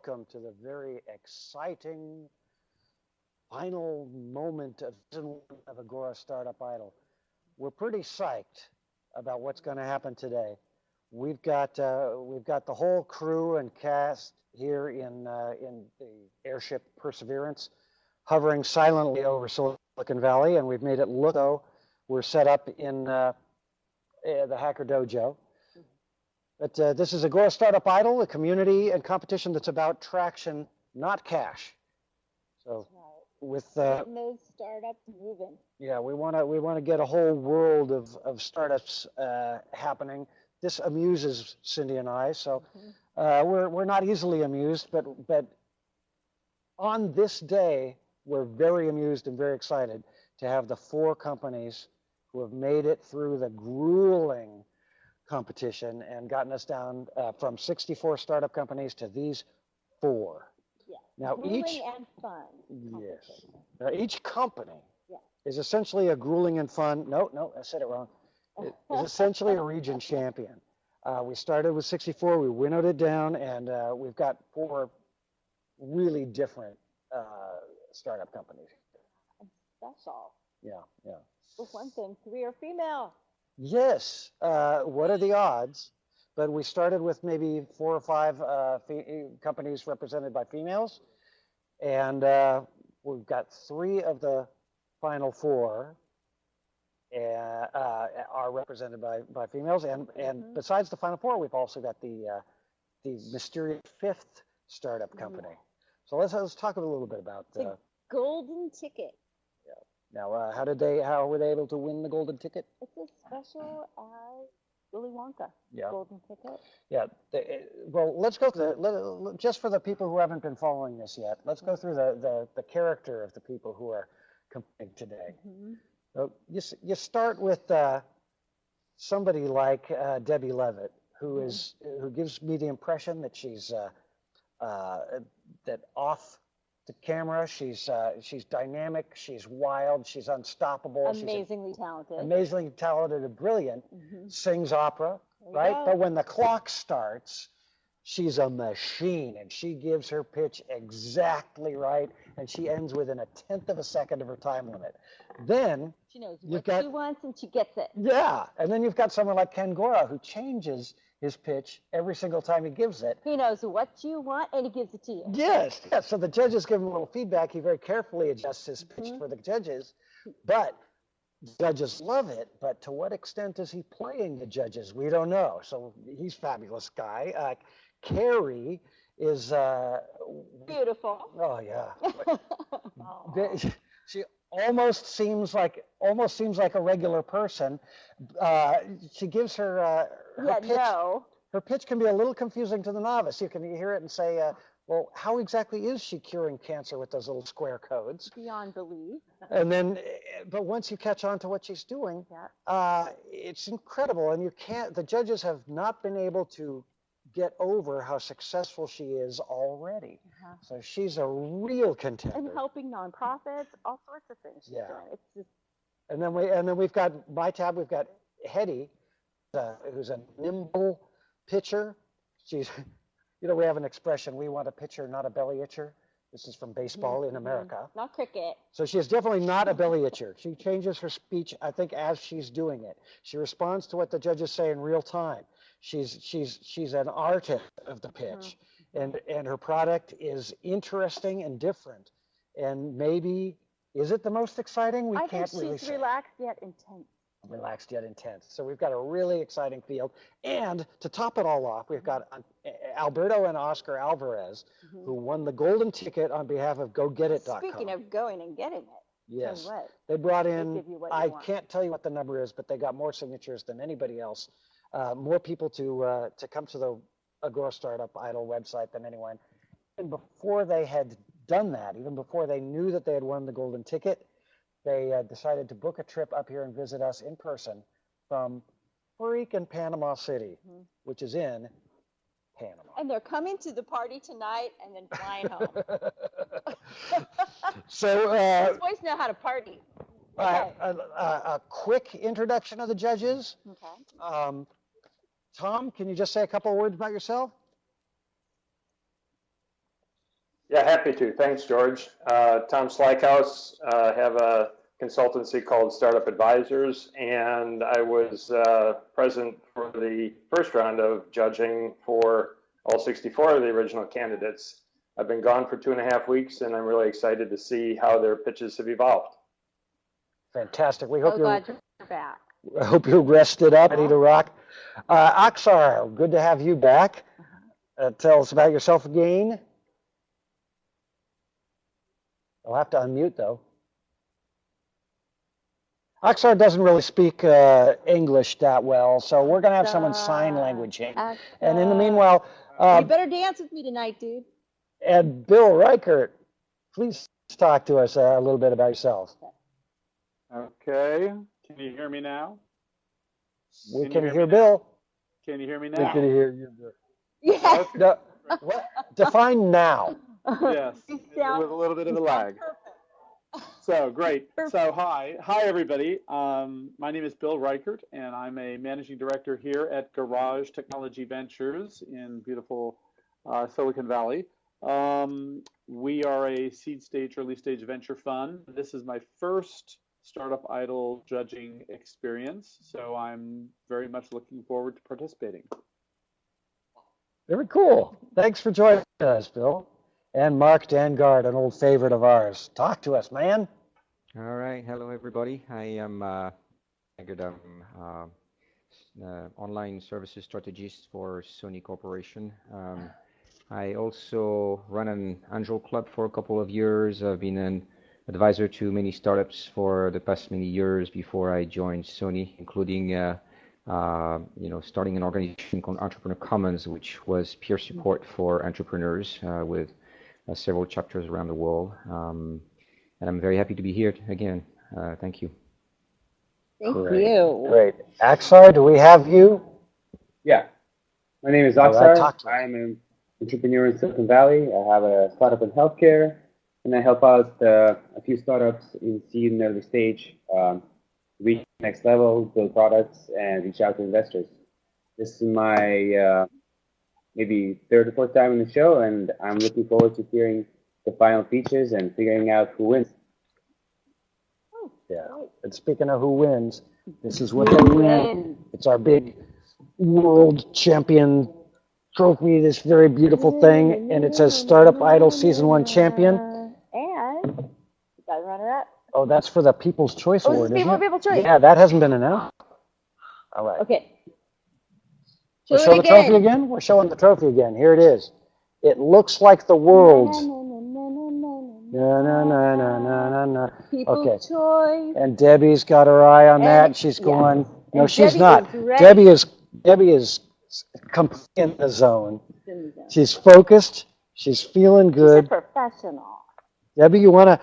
welcome to the very exciting final moment of season 1 of Agora Startup Idol. We're pretty psyched about what's going to happen today. We've got the whole crew and cast here in the airship Perseverance, hovering silently over Silicon Valley, and we've made it look though we're set up in the Hacker Dojo. But this is Agora Startup Idol, a community and competition that's about traction, not cash. So with getting those startups moving. Yeah, we want to get a whole world of startups happening. This amuses Cindy and I, so we're not easily amused, but on this day we're very amused and very excited to have the 4 companies who have made it through the grueling competition and gotten us down from 64 startup companies to these 4. Yeah. Now grueling and fun. Yes. Now each company is essentially a grueling and fun. No, I said it wrong. It is essentially a region champion. We started with 64. We winnowed it down, and we've got 4 really different startup companies. And special. Yeah. For one thing, 3 are female. Yes. What are the odds? But we started with maybe 4 or 5 companies represented by females, and we've got 3 of the final 4 are represented by females, and besides the final 4, we've also got the mysterious 5th startup company. So let's talk a little bit about the golden ticket. Now, how were they able to win the golden ticket? It's as special as Willy Wonka. Yeah. Golden ticket. Yeah. Well, let's go through just for the people who haven't been following this yet. Let's go through the character of the people who are competing today. So you start with somebody like Debbie Levitt, who gives me the impression that she's that off the camera she's dynamic, she's wild, she's unstoppable, amazingly talented and brilliant. Sings opera, right? But when the clock starts, she's a machine, and she gives her pitch exactly right, and she ends within 1/10 of a second of her time limit. Then she knows what she wants, and she gets it. Yeah, and then you've got someone like Ken Gora, who changes his pitch every single time he gives it. He knows what you want, and he gives it to you. Yes. So the judges give him a little feedback. He very carefully adjusts his pitch for the judges, but judges love it. But to what extent is he playing the judges? We don't know. So he's a fabulous guy. Carrie is beautiful. Oh yeah. She almost seems like a regular person. She gives her pitch. Her pitch can be a little confusing to the novice. You can hear it and say, well, how exactly is she curing cancer with those little square codes? Beyond belief. And then, but once you catch on to what she's doing, it's incredible. And the judges have not been able to get over how successful she is already. So she's a real contender. And helping nonprofits, all sorts of things. Yeah. It's just... And then we've got my tab. We've got Hetty, who's a nimble pitcher. She's, we have an expression: we want a pitcher, not a belly itcher. This is from baseball in America. Not cricket. So she is definitely not a belly itcher. She changes her speech, I think, as she's doing it. She responds to what the judges say in real time. She's an artist of the pitch, and her product is interesting and different. And maybe, is it the most exciting? We can't really say. I think she's relaxed yet intense. Relaxed yet intense. So we've got a really exciting field. And to top it all off, we've got Alberto and Oscar Alvarez, who won the golden ticket on behalf of GoGetIt.com. Speaking of going and getting it. Yes. They brought in, I can't tell you what the number is, but they got more signatures than anybody else. More people to come to the Agora Startup Idol website than anyone. And before they had done that, even before they knew that they had won the golden ticket, they decided to book a trip up here and visit us in person from freaking Panama City, which is in Panama. And they're coming to the party tonight and then flying home. So these boys know how to party. Okay. A quick introduction of the judges. Okay. Tom, can you just say a couple of words about yourself? Yeah, happy to. Thanks, George. Tom Slykaus, have a consultancy called Startup Advisors, and I was present for the first round of judging for all 64 of the original candidates. I've been gone for 2.5 weeks, and I'm really excited to see how their pitches have evolved. Fantastic. We hope glad you're back. I hope you're rested up, ready to rock. Aksar, good to have you back. Tell us about yourself again. I'll have to unmute though. Aksar doesn't really speak English that well, so we're going to have someone sign language in. And in the meanwhile, you better dance with me tonight, dude. And Bill Reichert, please talk to us a little bit about yourself. Okay. Can you hear me now? We can hear Bill. Can you hear me We now? can hear you. Yes. No, what? Define now. Yes, with a little bit of a lag. So great. So hi everybody. My name is Bill Reichert, and I'm a managing director here at Garage Technology Ventures in beautiful Silicon Valley. We are a seed stage, early stage venture fund. This is my first Startup Idol judging experience, so I'm very much looking forward to participating. Very cool. Thanks for joining us, Bill. And Mark Dangard, an old favorite of ours. Talk to us, man. All right. Hello, everybody. I am online services strategist for Sony Corporation. I also run an angel club for a couple of years. I've been an advisor to many startups for the past many years before I joined Sony, including starting an organization called Entrepreneur Commons, which was peer support for entrepreneurs with several chapters around the world. And I'm very happy to be here again. Thank you. Thank you. Great. Aksar, do we have you? Yeah. My name is Aksar. I'm an entrepreneur in Silicon Valley. I have a startup in healthcare, and I help out a few startups in seed and early stage, reach next level, build products, and reach out to investors. This is my maybe third or fourth time in the show, and I'm looking forward to hearing the final features and figuring out who wins. Yeah. And speaking of who wins, this is what they win. It's our big world champion trophy, this very beautiful thing, and it says Startup Idol Season 1 Champion. And you got a runner-up. Oh, that's for the People's Choice Award, isn't it? People's Choice. Yeah, that hasn't been announced. All right. Okay. We'll show the trophy again? We're showing the trophy again. Here it is. It looks like the world's. Na, na, na, na, na, na, na. People's Choice. And Debbie's got her eye on that. She's going. Yes. No, And she's Debbie not. is Debbie is completely in the zone. She's focused. She's feeling good. She's a professional. Debbie, you wanna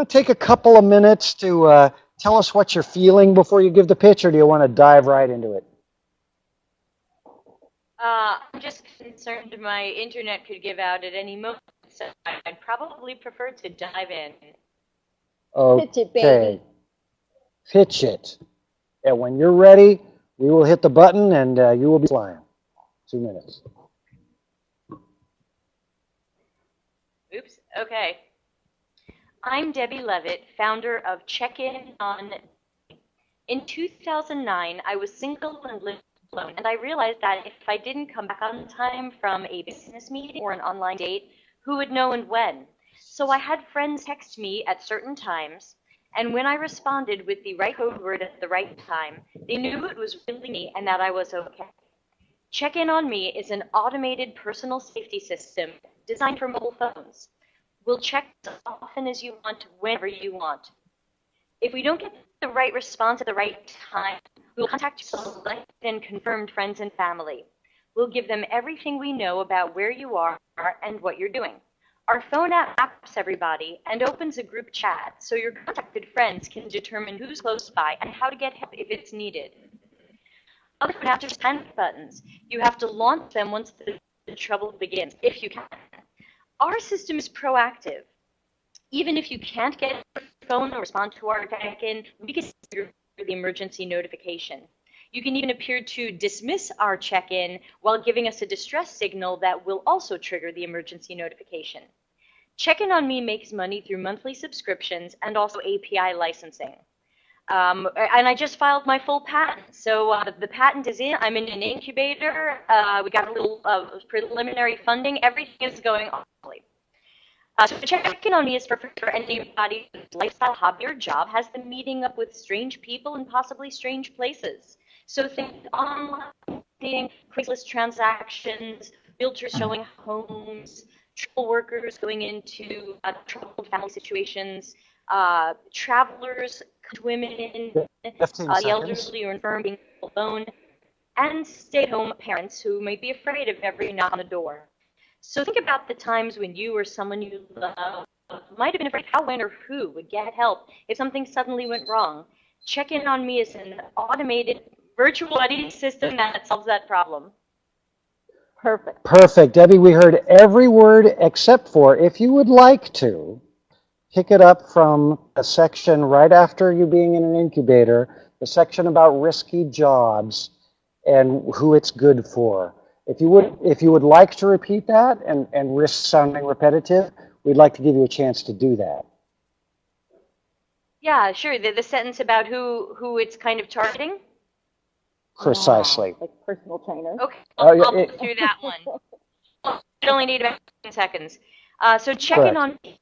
take a couple of minutes to tell us what you're feeling before you give the pitch, or do you want to dive right into it? I'm just concerned my internet could give out at any moment, so I'd probably prefer to dive in. Okay. Pitch it, baby. Pitch it. And when you're ready, we will hit the button and you will be flying. 2 minutes. Oops, okay. I'm Debbie Levitt, founder of Check-In on. In 2009, I was single and lived alone, and I realized that if I didn't come back on time from a business meeting or an online date, who would know and when? So I had friends text me at certain times, and when I responded with the right code word at the right time, they knew it was really me and that I was okay. Check-In on Me is an automated personal safety system designed for mobile phones. We'll check as often as you want, whenever you want. If we don't get the right response at the right time, we will contact selected and confirmed friends and family. We'll give them everything we know about where you are and what you're doing. Our phone app maps everybody and opens a group chat so your contacted friends can determine who's close by and how to get help if it's needed. Other phone apps are just panic buttons. You have to launch them once the trouble begins, if you can. Our system is proactive. Even if you can't get your phone or respond to our check-in, we can trigger the emergency notification. You can even appear to dismiss our check-in while giving us a distress signal that will also trigger the emergency notification. Check-in on Me makes money through monthly subscriptions and also API licensing. And I just filed my full patent. So the patent is in. I'm in an incubator. We got a little preliminary funding. Everything is going awfully. So Check-in on Me is for anybody whose lifestyle, hobby, or job has them meeting up with strange people in possibly strange places. So think online dating, Craigslist transactions, realtors showing homes, travel workers going into troubled family situations, travelers, women, the elderly or infirm being alone, and stay-at-home parents who may be afraid of every knock on the door. So think about the times when you or someone you love might have been afraid how, when, or who would get help if something suddenly went wrong. Check-in on Me is an automated virtual buddy system that solves that problem. Perfect. Perfect. Debbie, we heard every word except for, if you would like to, pick it up from a section right after you being in an incubator, the section about risky jobs and who it's good for. If you would like to repeat that and risk sounding repetitive, we'd like to give you a chance to do that. Yeah, sure. The sentence about who it's kind of targeting? Precisely. Like personal trainer. Okay, I'll go through that one. I only need about 10 seconds. So Check-in on Me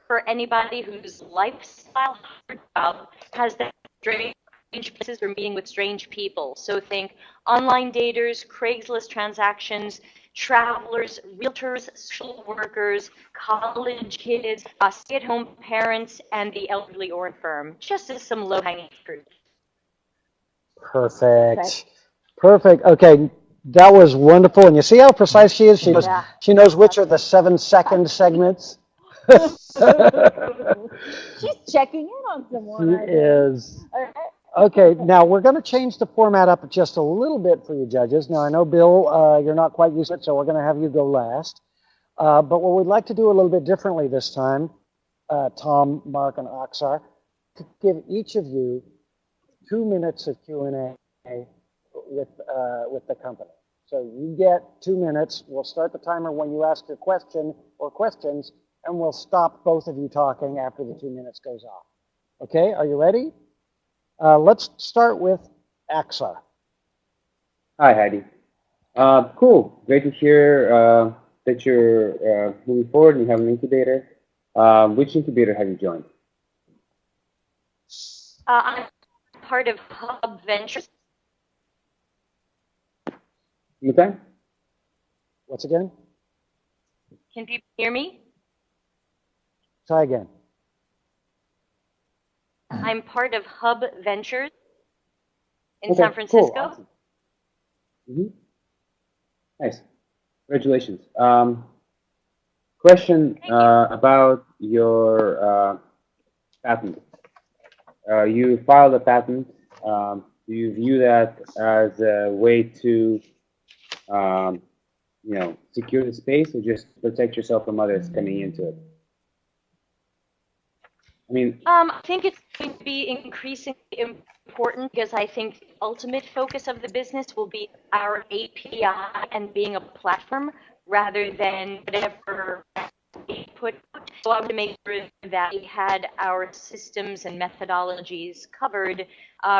for anybody whose lifestyle or job has that strange places for meeting with strange people. So think online daters, Craigslist transactions, travelers, realtors, social workers, college kids, stay-at-home parents, and the elderly or infirm, just as some low-hanging fruit. Perfect. Perfect. Okay, that was wonderful. And you see how precise she is? She knows which are the 7-second segments. She's checking in on someone. She is. Okay, now we're going to change the format up just a little bit for you judges. Now, I know, Bill, you're not quite used to it, so we're going to have you go last. But what we'd like to do a little bit differently this time, Tom, Mark, and Aksar, to give each of you 2 minutes of Q&A with the company. So you get 2 minutes. We'll start the timer when you ask your question or questions, and we'll stop both of you talking after the 2 minutes goes off. Okay, are you ready? Let's start with Aksar. Hi, Heidi. Cool. Great to hear that you're moving forward and you have an incubator. Which incubator have you joined? I'm part of Hub Ventures. Okay. What's again? Can people hear me? Try again. I'm part of Hub Ventures in San Francisco. Cool. Awesome. Mm-hmm. Nice. Congratulations. Question about your patent. You filed a patent. Do you view that as a way to, secure the space, or just protect yourself from others coming into it? I think it's going to be increasingly important because I think the ultimate focus of the business will be our API and being a platform rather than whatever we put out. So I want to make sure that we had our systems and methodologies covered,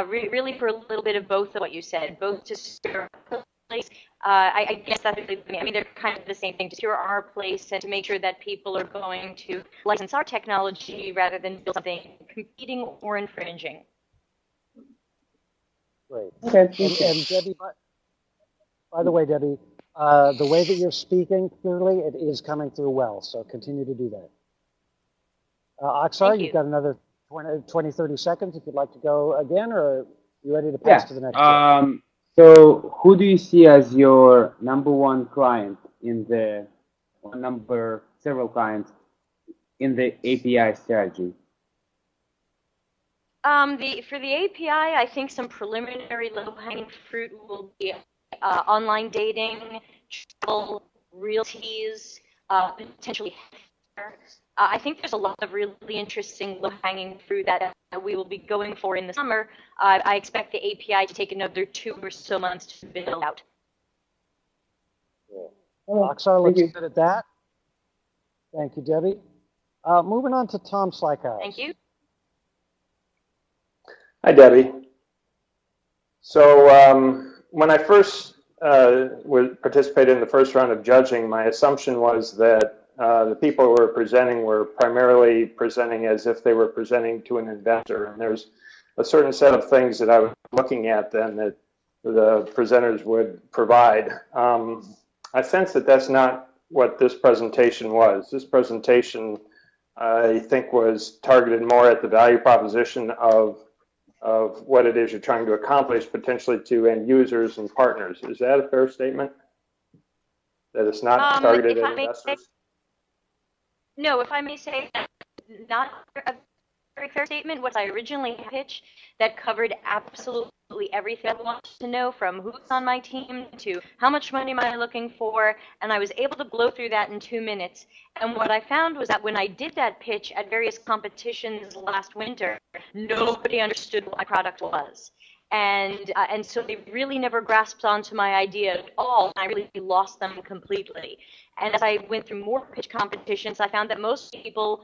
really for a little bit of both of what you said, both to secure our place. I guess that's really, they're kind of the same thing, to secure our place and to make sure that people are going to license our technology rather than build something competing or infringing. Great. Okay. And Debbie, by the way, Debbie, the way that you're speaking clearly, it is coming through well, so continue to do that. Aksar, you've got another 20, 30 seconds if you'd like to go again, or are you ready to pass to the next one? So who do you see as your #1 client in the, several clients in the API strategy? For the API, I think some preliminary low-hanging fruit will be online dating, travel, realties, potentially healthcare. I think there's a lot of really interesting low-hanging fruit that we will be going for in the summer. I expect the API to take another 2 or so months to build out. Aksar, let's leave it at that. Thank you, Debbie. Moving on to Tom Slykow. Thank you. Hi, Debbie. So when I first participated in the first round of judging, my assumption was that the people who were presenting were primarily presenting as if they were presenting to an investor. And there's a certain set of things that I was looking at then that the presenters would provide. I sense that that's not what this presentation was. This presentation, I think, was targeted more at the value proposition of what it is you're trying to accomplish, potentially to end users and partners. Is that a fair statement? That it's not targeted at investors? No, if I may say, not a very fair statement. What I originally pitched that covered absolutely everything I wanted to know, from who's on my team to how much money am I looking for, and I was able to blow through that in 2 minutes. And what I found was that when I did that pitch at various competitions last winter, nobody understood what my product was. And so they really never grasped onto my idea at all. I really lost them completely. And as I went through more pitch competitions, I found that most people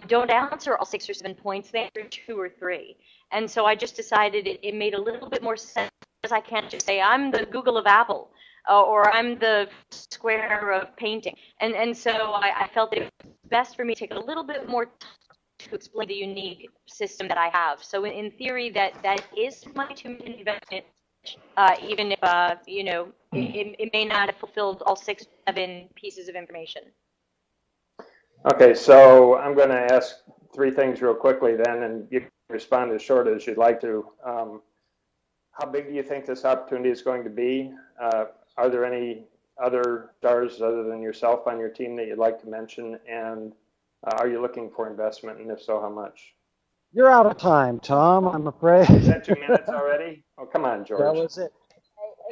don't answer all 6 or 7 points. They answer 2 or 3. And so I just decided it made a little bit more sense, because I can't just say I'm the Google of Apple or I'm the Square of painting. And so I felt that it was best for me to take a little bit more time to explain the unique system that I have. So in theory, that is my 2-minute investment, even if it may not have fulfilled all 6 or 7 pieces of information. Okay, so I'm going to ask 3 things real quickly then, and you can respond as short as you'd like to. How big do you think this opportunity is going to be? Are there any other stars other than yourself on your team that you'd like to mention? And are you looking for investment, and if so, how much? You're out of time, Tom, I'm afraid. Is that 2 minutes already? Oh, come on, George. That was it.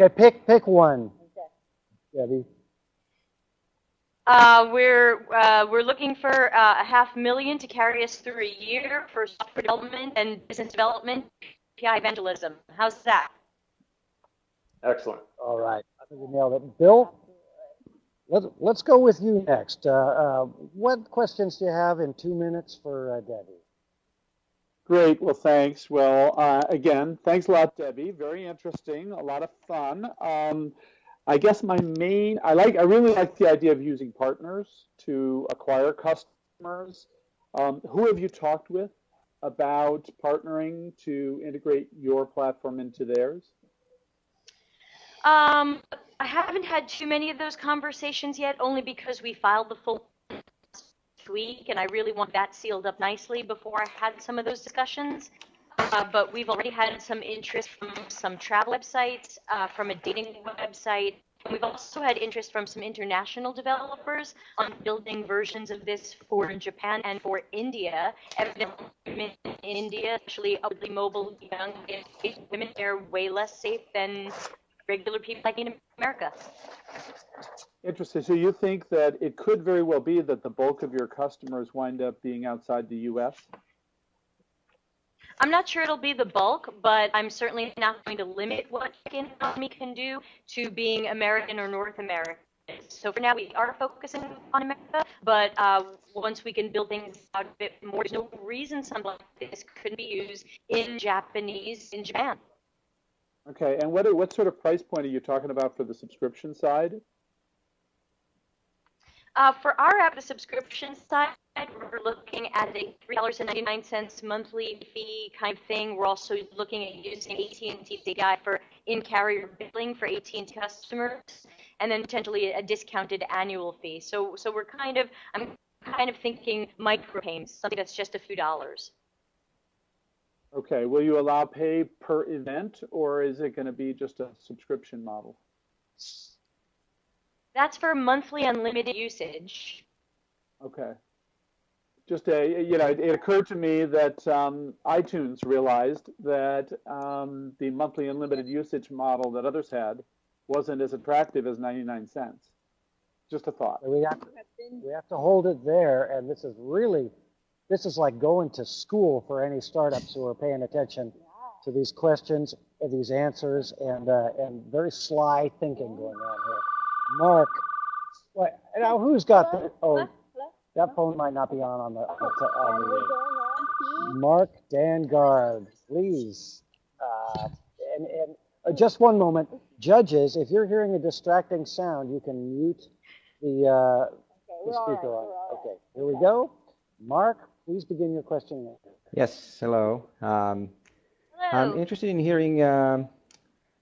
Okay, pick one, Debbie. We're looking for $500,000 to carry us through a year for software development and business development, API evangelism. How's that? Excellent. All right, I think we nailed it. Bill, let's go with you next. What questions do you have in 2 minutes for Debbie? Great. Well, thanks. Well, again, thanks a lot, Debbie. Very interesting. A lot of fun. I guess I really like the idea of using partners to acquire customers. Who have you talked with about partnering to integrate your platform into theirs? I haven't had too many of those conversations yet, only because we filed the full week, and I really want that sealed up nicely before I had some of those discussions. But we've already had some interest from some travel websites, from a dating website. And we've also had interest from some international developers on building versions of this for Japan and for India. Evidently, women in India, especially upwardly mobile young women, are way less safe than regular people like in America. Interesting. So you think that it could very well be that the bulk of your customers wind up being outside the U.S.? I'm not sure it'll be the bulk, but I'm certainly not going to limit what Check-in Economy can do to being American or North American. So for now, we are focusing on America, but once we can build things out a bit more, there's no reason something like this couldn't be used in Japanese in Japan. Okay, and what sort of price point are you talking about for the subscription side? For our app, the subscription side, we're looking at a $3.99 monthly fee kind of thing. We're also looking at using AT&T's API for in-carrier billing for AT&T customers, and then potentially a discounted annual fee. So I'm kind of thinking micropayments, something that's just a few dollars. Okay, will you allow pay per event, or is it going to be just a subscription model? That's for monthly unlimited usage. Okay. Just it occurred to me that iTunes realized that the monthly unlimited usage model that others had wasn't as attractive as 99 cents. Just a thought. We have to hold it there, and this is like going to school for any startups who are paying attention to these questions and these answers, and very sly thinking going on here. Mark, now who's got the? Oh, that phone might not be on the Mark Dangard, please. And just one moment, judges, if you're hearing a distracting sound, you can mute the speaker on. Okay, here we go. Mark, please begin your question. Yes, hello. Hello. I'm interested in hearing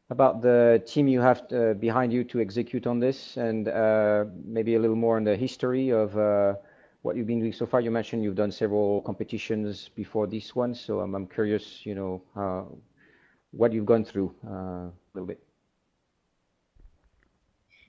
about the team you have behind you to execute on this, and maybe a little more on the history of what you've been doing so far. You mentioned you've done several competitions before this one, so I'm curious, what you've gone through a little bit.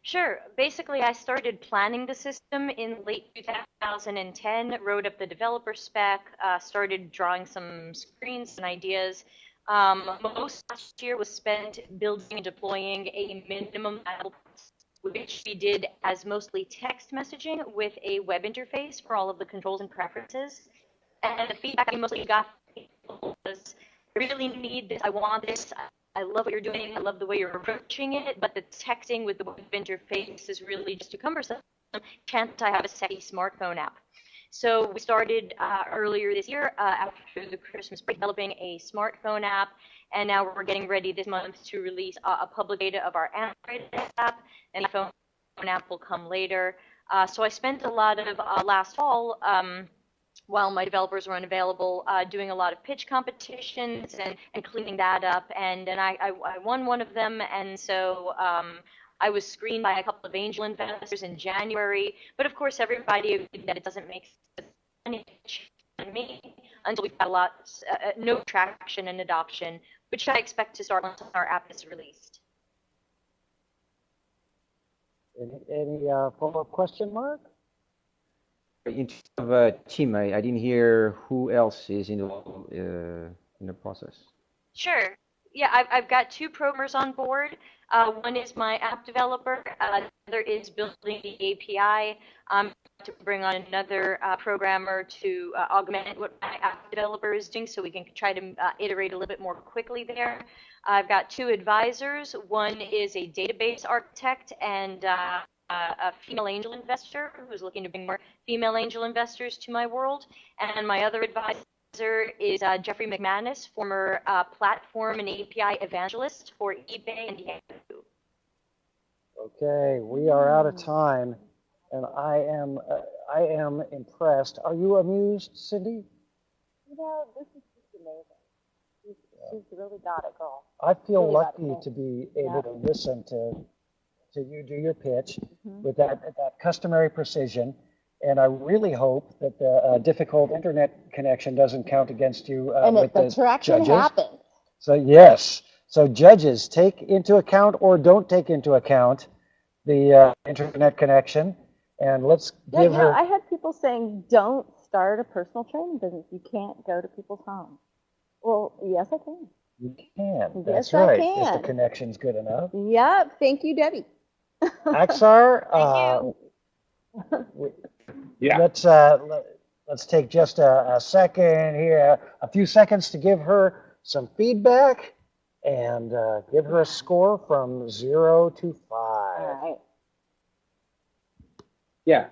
Sure. Basically, I started planning the system in late 2010, wrote up the developer spec, started drawing some screens and ideas. Most last year was spent building and deploying a minimum viable product, which we did as mostly text messaging with a web interface for all of the controls and preferences. And the feedback we mostly got was, I really need this, I want this, I love what you're doing, I love the way you're approaching it, but the texting with the web interface is really just too cumbersome. Can't I have a sexy smartphone app? So we started earlier this year, after the Christmas break, developing a smartphone app, and now we're getting ready this month to release a public beta of our Android app, and the phone app will come later. So I spent a lot of last fall, while my developers were unavailable, doing a lot of pitch competitions and cleaning that up, and I won one of them, and so I was screened by a couple of angel investors in January, but of course everybody agreed that it doesn't make sense to me until we've got no traction and adoption, which I expect to start once our app is released. Any follow-up question, Mark? In terms of a team, I didn't hear who else is in the process. Sure. Yeah, I've got two programmers on board. One is my app developer. The other is building the API. To bring on another programmer to augment what my app developer is doing, so we can try to iterate a little bit more quickly there. I've got two advisors. One is a database architect and a female angel investor who's looking to bring more female angel investors to my world. And my other advisor is Jeffrey McManus, former platform and API evangelist for eBay and Yahoo. Okay, we are out of time, and I am impressed. Are you amused, Cindy? This is just amazing. She's really got it, girl. I feel lucky to be able to listen to you do your pitch with that customary precision. And I really hope that the difficult internet connection doesn't count against you with the traction judges. Happens. So yes, so judges, take into account or don't take into account the internet connection, and let's give her. I had people saying, "Don't start a personal training business. You can't go to people's homes." Well, yes, I can. You can. Yes, That's right. I can. If the connection's good enough. Yep. Thank you, Debbie. Aksar. Yeah. Let's take just a second here, a few seconds to give her some feedback and give her a score from 0 to 5. All right. Yeah.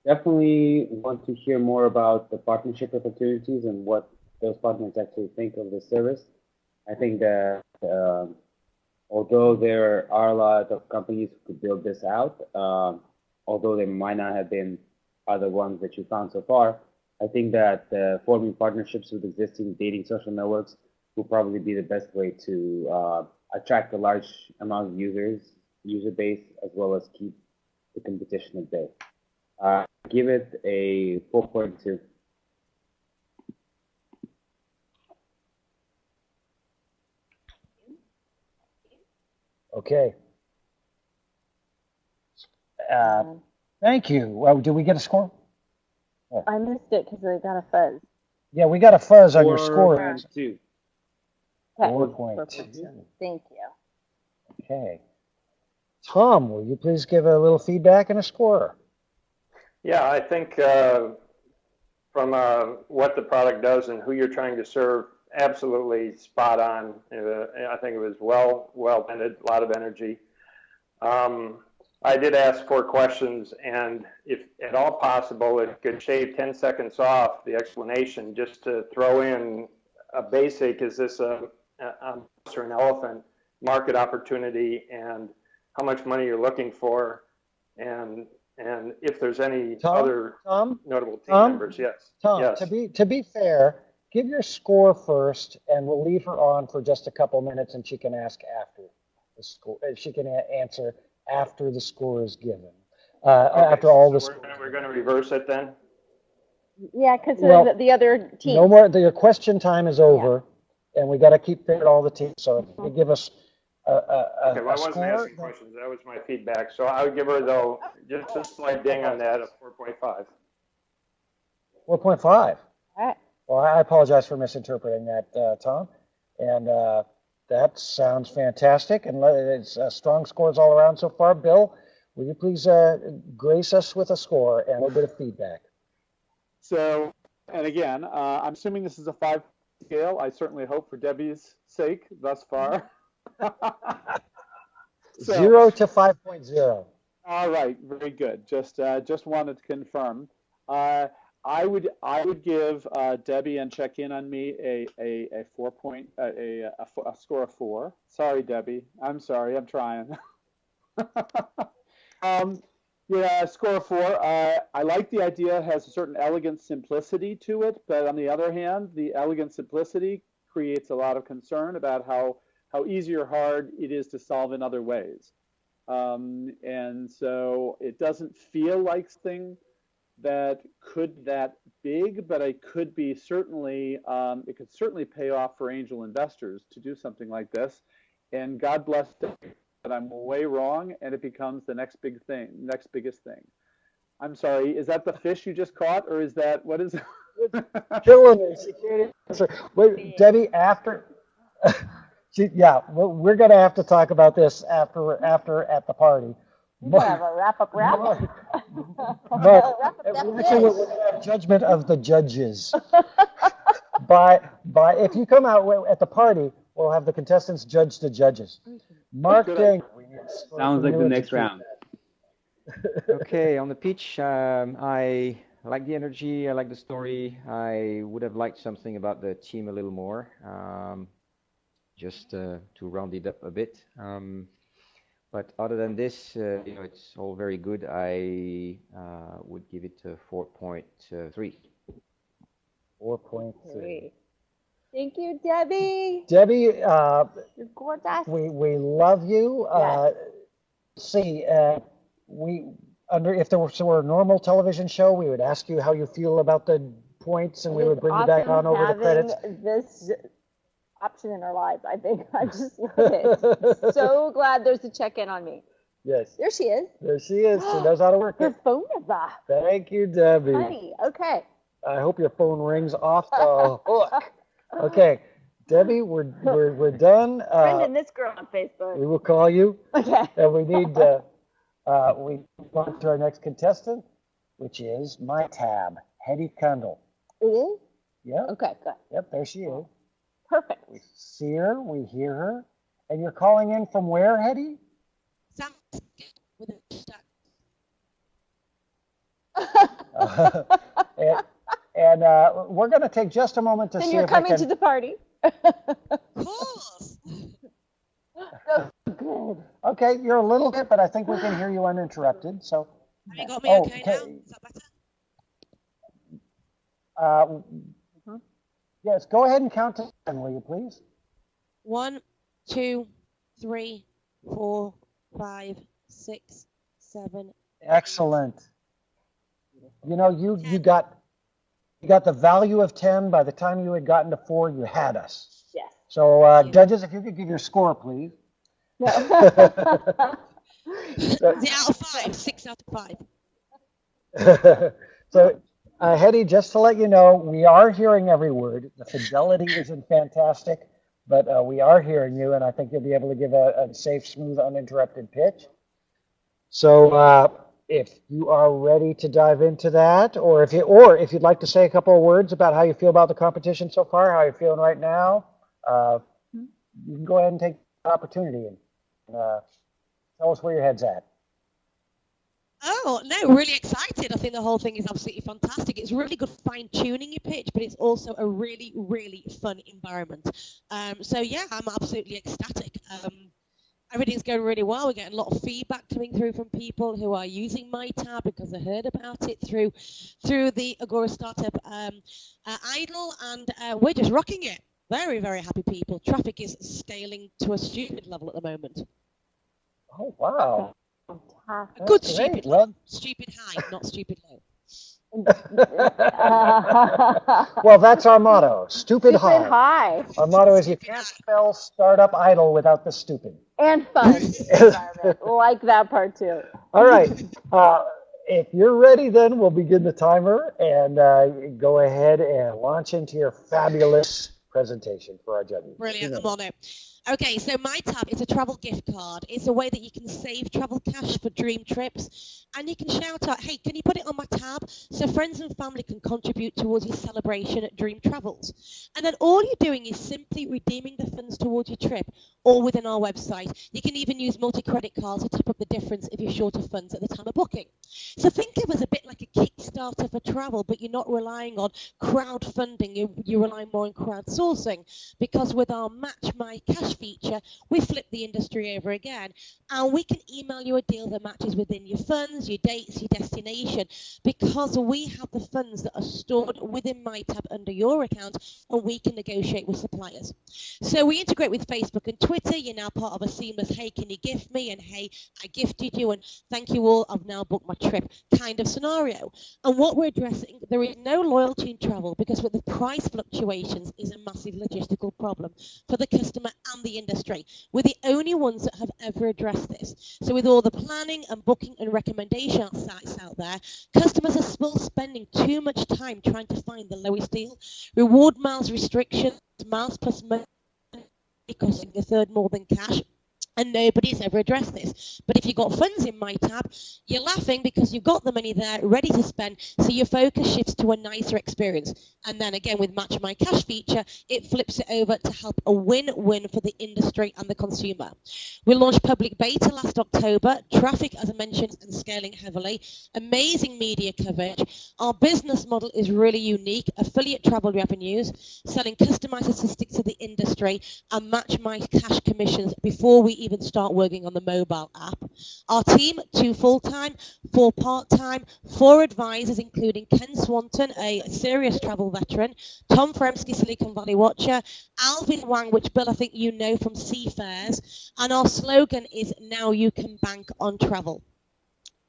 Definitely want to hear more about the partnership opportunities and what those partners actually think of this service. I think that although there are a lot of companies who could build this out, although they might not have been other ones that you found so far, I think that forming partnerships with existing dating social networks will probably be the best way to attract a large amount of user base, as well as keep the competition at bay. Give it a 4.2. Okay. Thank you. Well, did we get a score? Oh. I missed it because I got a fuzz. Yeah, we got a fuzz on your score. 4.2. 4.2. Thank you. Okay. Tom, will you please give a little feedback and a score? Yeah, I think from what the product does and who you're trying to serve, absolutely spot on. I think it was well blended, a lot of energy. I did ask 4 questions, and if at all possible, it could shave 10 seconds off the explanation just to throw in a basic, is this a horse or an elephant, market opportunity, and how much money you're looking for, and if there's any other notable team members. Yes. Tom, yes. to be fair, give your score first, and we'll leave her on for just a couple minutes, and she can ask after the score. She can answer after the score is given. Okay, after all the scores. We're going to reverse it then? Yeah, because the other team. No more. Your question time is over, and we got to keep fit all the teams. So if you give us okay, well, I wasn't score, asking questions. That was my feedback. So I would give her, though, just a slight ding on that, a 4.5. 4.5. All right. Well, I apologize for misinterpreting that, Tom. And that sounds fantastic. And it's strong scores all around so far. Bill, will you please grace us with a score and a little bit of feedback? So, and again, I'm assuming this is a 5 scale. I certainly hope for Debbie's sake thus far. 0 to 5.0. All right, very good. Just wanted to confirm. I would give Debbie and Check In on Me a score of 4. Sorry, Debbie. I'm sorry. I'm trying. Yeah, score of 4. I like the idea. It has a certain elegant simplicity to it, but on the other hand, the elegant simplicity creates a lot of concern about how easy or hard it is to solve in other ways. And so it doesn't feel like something that could that big, but it could be certainly, it could certainly pay off for angel investors to do something like this. And God bless them, but I'm way wrong, and it becomes the next big thing, next biggest thing. I'm sorry, is that the fish you just caught, or is that, what is it? Killing it. Wait, Debbie, after, yeah, we're going to have to talk about this after at the party. We're going to have a wrap-up. But actually, we're going to have judgment of the judges. by if you come out at the party, we'll have the contestants judge the judges. Mark Dang. Sounds like the next round. Okay, on the pitch, I like the energy, I like the story. I would have liked something about the team a little more, just to round it up a bit. But other than this, it's all very good. I would give it a 4.3. 4.3. Thank you, Debbie. Debbie, you're gorgeous. We love you. Yes. If there were a normal television show, we would ask you how you feel about the points, and we would bring you back on over the credits. This option in our lives, I think. I just love it. So glad there's a check-in on me. Yes. There she is. There she is. She knows how to work it. Her phone is off. Thank you, Debbie. Honey, okay. I hope your phone rings off the hook. Okay, Debbie, we're done. Friending this girl on Facebook. We will call you. Okay. And we need we go to our next contestant, which is my tab, Hetty Kundal. It is? Yeah. Okay, good. Yep, there she is. Perfect. We see her, we hear her, and you're calling in from where, Hetty? And we're going to take just a moment to see if you're coming to the party. Of course. Good. Okay, you're a little bit, but I think we can hear you uninterrupted. So. Have you got me okay now? Is that better? Yes, go ahead and count to 10, will you please? 1, 2, 3, 4, 5, 6, 7. Excellent. You know, you got the value of 10 by the time you had gotten to 4. You had us. Yes. So, judges, if you could give your score, please. No. Out of 5, 6 out of 5. So, Hetty, just to let you know, we are hearing every word. The fidelity isn't fantastic, but we are hearing you, and I think you'll be able to give a safe, smooth, uninterrupted pitch. So, if you are ready to dive into that, or if you'd like to say a couple of words about how you feel about the competition so far, how you're feeling right now, you can go ahead and take the opportunity and tell us where your head's at. Oh, no, really excited. I think the whole thing is absolutely fantastic. It's really good fine-tuning your pitch, but it's also a really, really fun environment. So, yeah, I'm absolutely ecstatic. Everything's going really well. We're getting a lot of feedback coming through from people who are using MyTab because they heard about it through the Agora Startup Idol, and we're just rocking it. Very, very happy people. Traffic is scaling to a stupid level at the moment. Oh, wow. Fantastic. Good Great. stupid Well, low. Stupid high, not stupid low. well, that's our motto. Stupid high. high. Our motto is you can't spell startup idle without the stupid. And fun environment. Like that part too. All right. If you're ready, then we'll begin the timer and go ahead and launch into your fabulous presentation for our judges. Brilliant, I'm on it. Okay, so MyTab is a travel gift card. It's a way that you can save travel cash for dream trips. And you can shout out, hey, can you put it on my tab so friends and family can contribute towards your celebration at Dream Travels. And then all you're doing is simply redeeming the funds towards your trip, all within our website. You can even use multi-credit cards to top up the difference if you're short of funds at the time of booking. So think of it as a bit like a Kickstarter for travel, but you're not relying on crowdfunding. You're relying more on crowdsourcing, because with our Match My Cash feature, we flip the industry over again, and we can email you a deal that matches within your funds, your dates, your destination, because we have the funds that are stored within MyTab under your account, and we can negotiate with suppliers. So we integrate with Facebook and Twitter. You're now part of a seamless, hey, can you gift me? And hey, I gifted you, and thank you all, I've now booked my trip kind of scenario. And what we're addressing, there is no loyalty in travel, because with the price fluctuations is a massive logistical problem for the customer and the industry. We're the only ones that have ever addressed this. So with all the planning and booking and recommendation sites out there, customers are still spending too much time trying to find the lowest deal. Reward miles restrictions, miles plus money costing a third more than cash. And nobody's ever addressed this. But if you've got funds in MyTab, you're laughing because you've got the money there ready to spend, so your focus shifts to a nicer experience. And then again, with Match My Cash feature, it flips it over to help a win-win for the industry and the consumer. We launched public beta last October. Traffic, as I mentioned, and scaling heavily. Amazing media coverage. Our business model is really unique. Affiliate travel revenues, selling customized statistics to the industry, and Match My Cash commissions before we even start working on the mobile app. Our team, 2 full-time, 4 part-time, 4 advisors, including Ken Swanton, a serious travel veteran, Tom Fremsky, Silicon Valley Watcher, Alvin Wang, which Bill, I think you know from Seafares, and our slogan is, now you can bank on travel.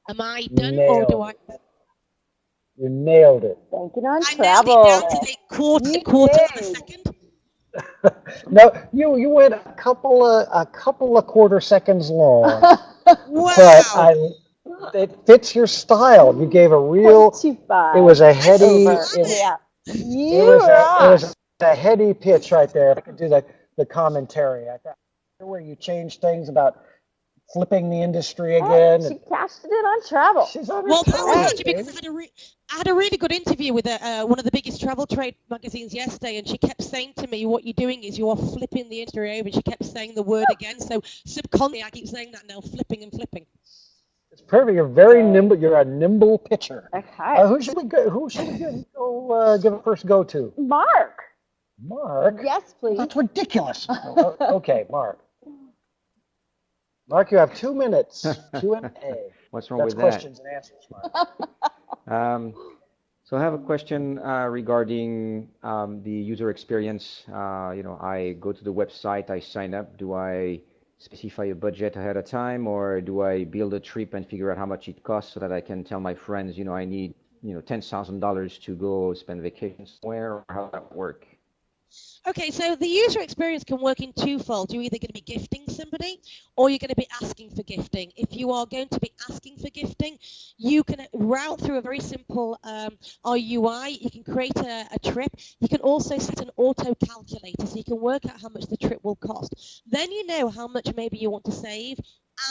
Am I done, or do I? You nailed it. Banking on I travel. nailed it down to the quarter of a second. No, you went a couple of quarter seconds long. Wow. But it fits your style. You gave a real. It was a heady. Yeah. It was a heady pitch right there. If I could do the commentary, I thought where you changed things about flipping the industry again. She cashed it in on travel. Well, that was actually because I had a really good interview with one of the biggest travel trade magazines yesterday, and she kept saying to me, what you're doing is you are flipping the industry over. And she kept saying the word again. So subconsciously, I keep saying that now, flipping and flipping. It's perfect. You're very nimble. You're a nimble pitcher. Okay. Who should we go give a first go to? Mark. Mark? Yes, please. That's ridiculous. Okay, Mark. Mark, you have 2 minutes. Q&A. What's wrong with that? Questions and answers, Mark. So I have a question regarding the user experience. I go to the website, I sign up. Do I specify a budget ahead of time, or do I build a trip and figure out how much it costs so that I can tell my friends, I need, $10,000 to go spend vacation somewhere, or how does that work? Okay, so the user experience can work in twofold. You're either going to be gifting somebody, or you're going to be asking for gifting. If you are going to be asking for gifting, you can route through a very simple our UI. You can create a trip. You can also set an auto calculator, so you can work out how much the trip will cost. Then you know how much maybe you want to save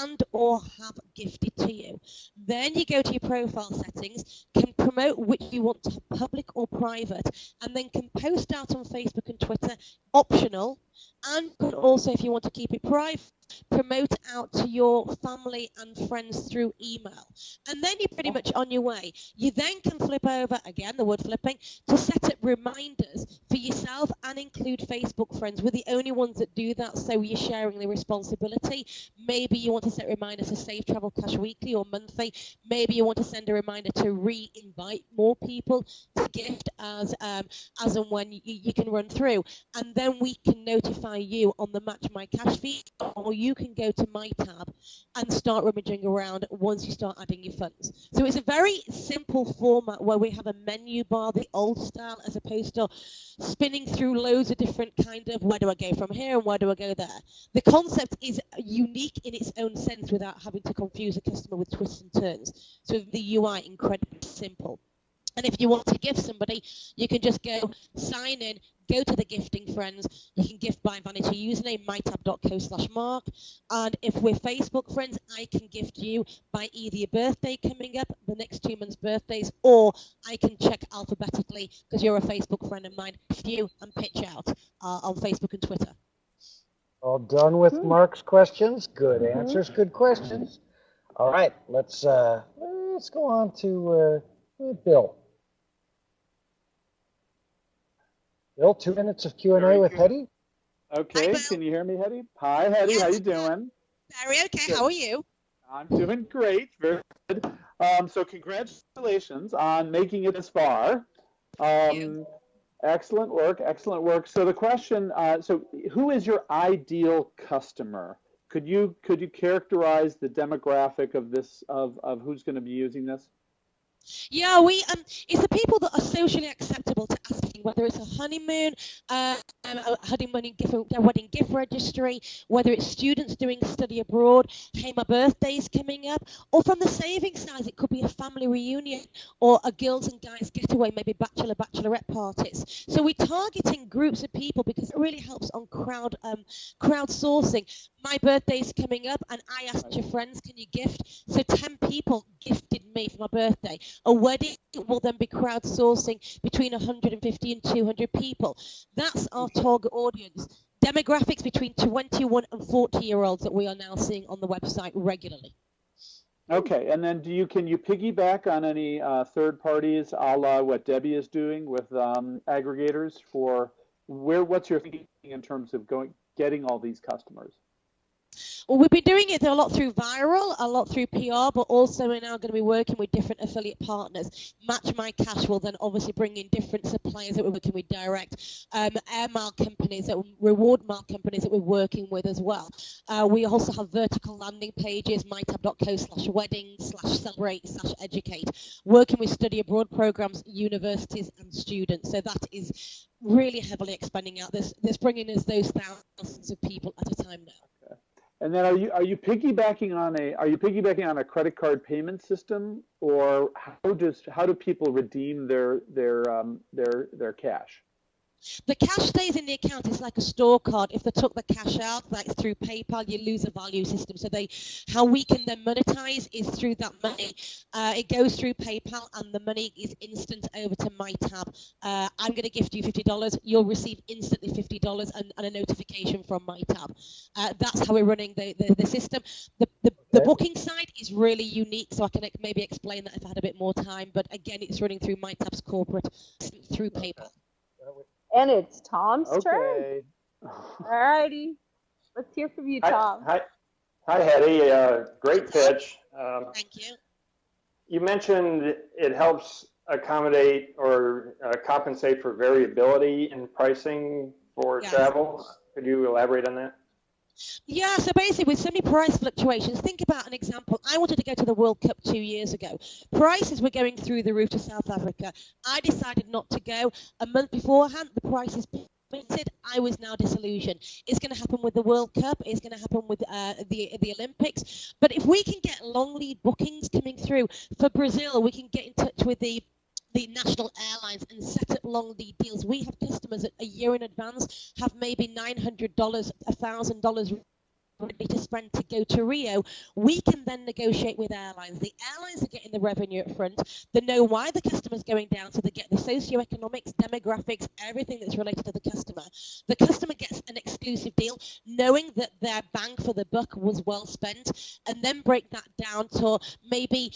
and or have gifted to you. Then you go to your profile settings, can promote which you want to have public or private, and then can post out on Facebook and Twitter, optional, And you can also, if you want to keep it private, promote it out to your family and friends through email. And then you're pretty much on your way. You then can flip over, again, the word flipping, to set up reminders for yourself and include Facebook friends. We're the only ones that do that, so you're sharing the responsibility. Maybe you want to set reminders to save travel cash weekly or monthly. Maybe you want to send a reminder to re-invite more people to gift as and when you can run through. And then we can notify you on the Match My Cash feed, or you can go to My Tab and start rummaging around once you start adding your funds. So it's a very simple format where we have a menu bar, the old style, as opposed to spinning through loads of different kind of, where do I go from here and where do I go there? The concept is unique in its own sense without having to confuse a customer with twists and turns. So the UI incredibly simple. And if you want to gift somebody, you can just go sign in, go to the gifting friends. You can gift by vanity username, mytab.co/mark. And if we're Facebook friends, I can gift you by either your birthday coming up, the next 2 months' birthdays, or I can check alphabetically because you're a Facebook friend of mine, gift you and pitch out on Facebook and Twitter. All done with Mark's questions. Good answers, good questions. All right, let's go on to Bill. Bill, 2 minutes of Q&A with Hetty. Okay, can you hear me, Hetty? Hi, Hetty, how you doing? Very okay, Good. How are you? I'm doing great, very good. So congratulations on making it this far. Excellent work, excellent work. So the question, so who is your ideal customer? Could you characterize the demographic of this, of who's going to be using this? Yeah, it's the people that are socially acceptable to asking, whether it's a honeymoon, a wedding gift registry, whether it's students doing study abroad, hey, my birthday's coming up, or from the savings side, it could be a family reunion or a girls and guys getaway, maybe bachelorette parties. So we're targeting groups of people because it really helps on crowdsourcing. My birthday's coming up, and I asked your friends, can you gift? So 10 people gifted me for my birthday. A wedding will then be crowdsourcing between 150 and 200 people. That's our target audience. Demographics between 21 and 40-year-olds that we are now seeing on the website regularly. Okay, and then can you piggyback on any third parties, a la what Debbie is doing with aggregators for what's your thinking in terms of getting all these customers? Well, we've been doing it a lot through viral, a lot through PR, but also we're now going to be working with different affiliate partners. Match My Cash will then obviously bring in different suppliers that we're working with direct, air mile companies, reward mile companies that we're working with as well. We also have vertical landing pages, mytab.co/wedding/celebrate/educate, working with study abroad programs, universities and students. So that is really heavily expanding out. This bringing us those thousands of people at a time now. Okay. And then are you piggybacking on a credit card payment system, or how do people redeem their cash? The cash stays in the account. It's like a store card. If they took the cash out, that's through PayPal, you lose a value system. So how we can then monetize is through that money. It goes through PayPal, and the money is instant over to my tab. I'm going to gift you $50. You'll receive instantly $50 and a notification from my tab. That's how we're running the system. The booking side is really unique, so I can maybe explain that if I had a bit more time. But again, it's running through my tab's corporate through PayPal. And it's Tom's turn. All righty. Let's hear from you, Tom. Hi, Hetty. Great pitch. Thank you. You mentioned it helps accommodate or compensate for variability in pricing for travel. Could you elaborate on that? Yeah, so basically with so many price fluctuations, think about an example. I wanted to go to the World Cup 2 years ago. Prices were going through the roof to South Africa. I decided not to go. A month beforehand, the prices plummeted. I was now disillusioned. It's going to happen with the World Cup. It's going to happen with the Olympics. But if we can get long lead bookings coming through for Brazil, we can get in touch with the national airlines and set up long lead deals. We have customers that a year in advance have maybe $900, $1,000 ready to spend to go to Rio, we can then negotiate with airlines. The airlines are getting the revenue up front. They know why the customer's going down, so they get the socioeconomics, demographics, everything that's related to the customer. The customer gets an exclusive deal, knowing that their bang for the buck was well spent, and then break that down to maybe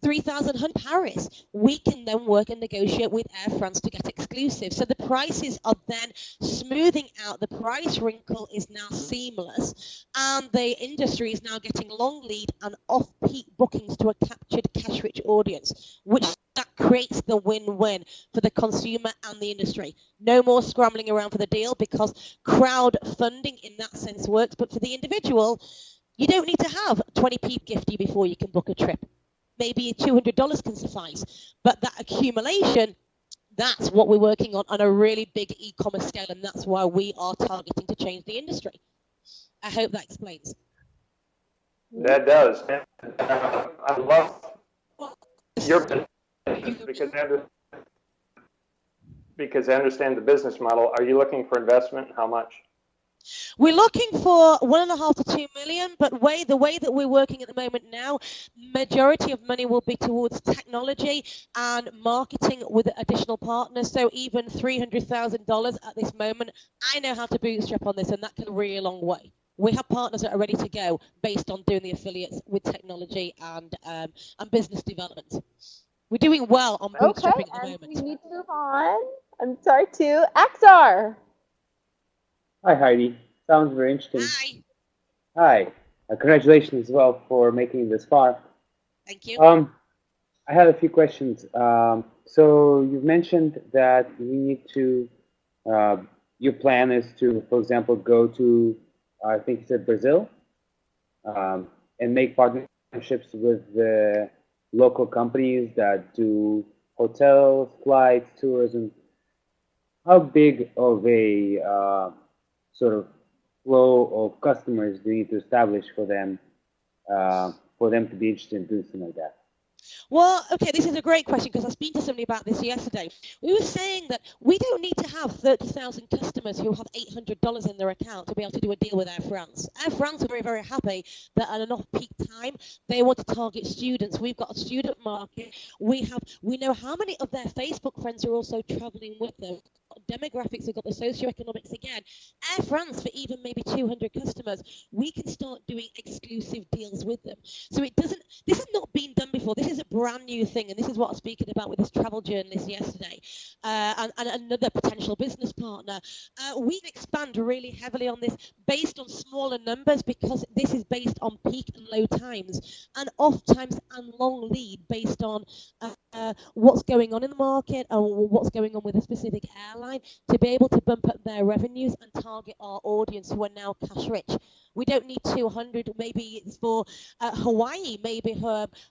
3,100 Paris. We can then work and negotiate with Air France to get exclusive. So the prices are then smoothing out. The price wrinkle is now seamless, and the industry is now getting long lead and off-peak bookings to a captured cash-rich audience, which that creates the win-win for the consumer and the industry. No more scrambling around for the deal, because crowdfunding in that sense works, but for the individual, you don't need to have 20p gifty before you can book a trip. Maybe $200 can suffice, but that accumulation, that's what we're working on a really big e-commerce scale, and that's why we are targeting to change the industry. I hope that explains. That does. I love your because I understand the business model. Are you looking for investment? How much? We're looking for 1.5 to 2 million, but the way that we're working at the moment now, majority of money will be towards technology and marketing with additional partners. So even $300,000 at this moment, I know how to bootstrap on this, and that can really a long way. We have partners that are ready to go based on doing the affiliates with technology and business development. We're doing well on bootstrapping at the moment. We need to move on. I'm sorry, to Axar. Hi, Heidi. Sounds very interesting. Hi. Hi. Congratulations as well for making it this far. Thank you. I had a few questions. So you've mentioned that you need to, your plan is to, for example, go to, I think you said Brazil, and make partnerships with the local companies that do hotels, flights, tourism. How big of a sort of flow of customers do you need to establish for them to be interested in doing something like that? Well, okay, this is a great question, because I was speaking to somebody about this yesterday. We were saying that we don't need to have 30,000 customers who have $800 in their account to be able to do a deal with Air France. Air France are very, very happy that at an off-peak time, they want to target students. We've got a student market. We know how many of their Facebook friends are also traveling with them. Demographics, we've got the socioeconomics again. Air France, for even maybe 200 customers, we can start doing exclusive deals with them. So this has not been done before. This is a brand new thing, and this is what I was speaking about with this travel journalist yesterday, and another potential business partner. We expand really heavily on this based on smaller numbers, because this is based on peak and low times, and off times and long lead based on what's going on in the market and what's going on with a specific airline, to be able to bump up their revenues and target our audience who are now cash rich. We don't need 200. Maybe it's for Hawaii. Maybe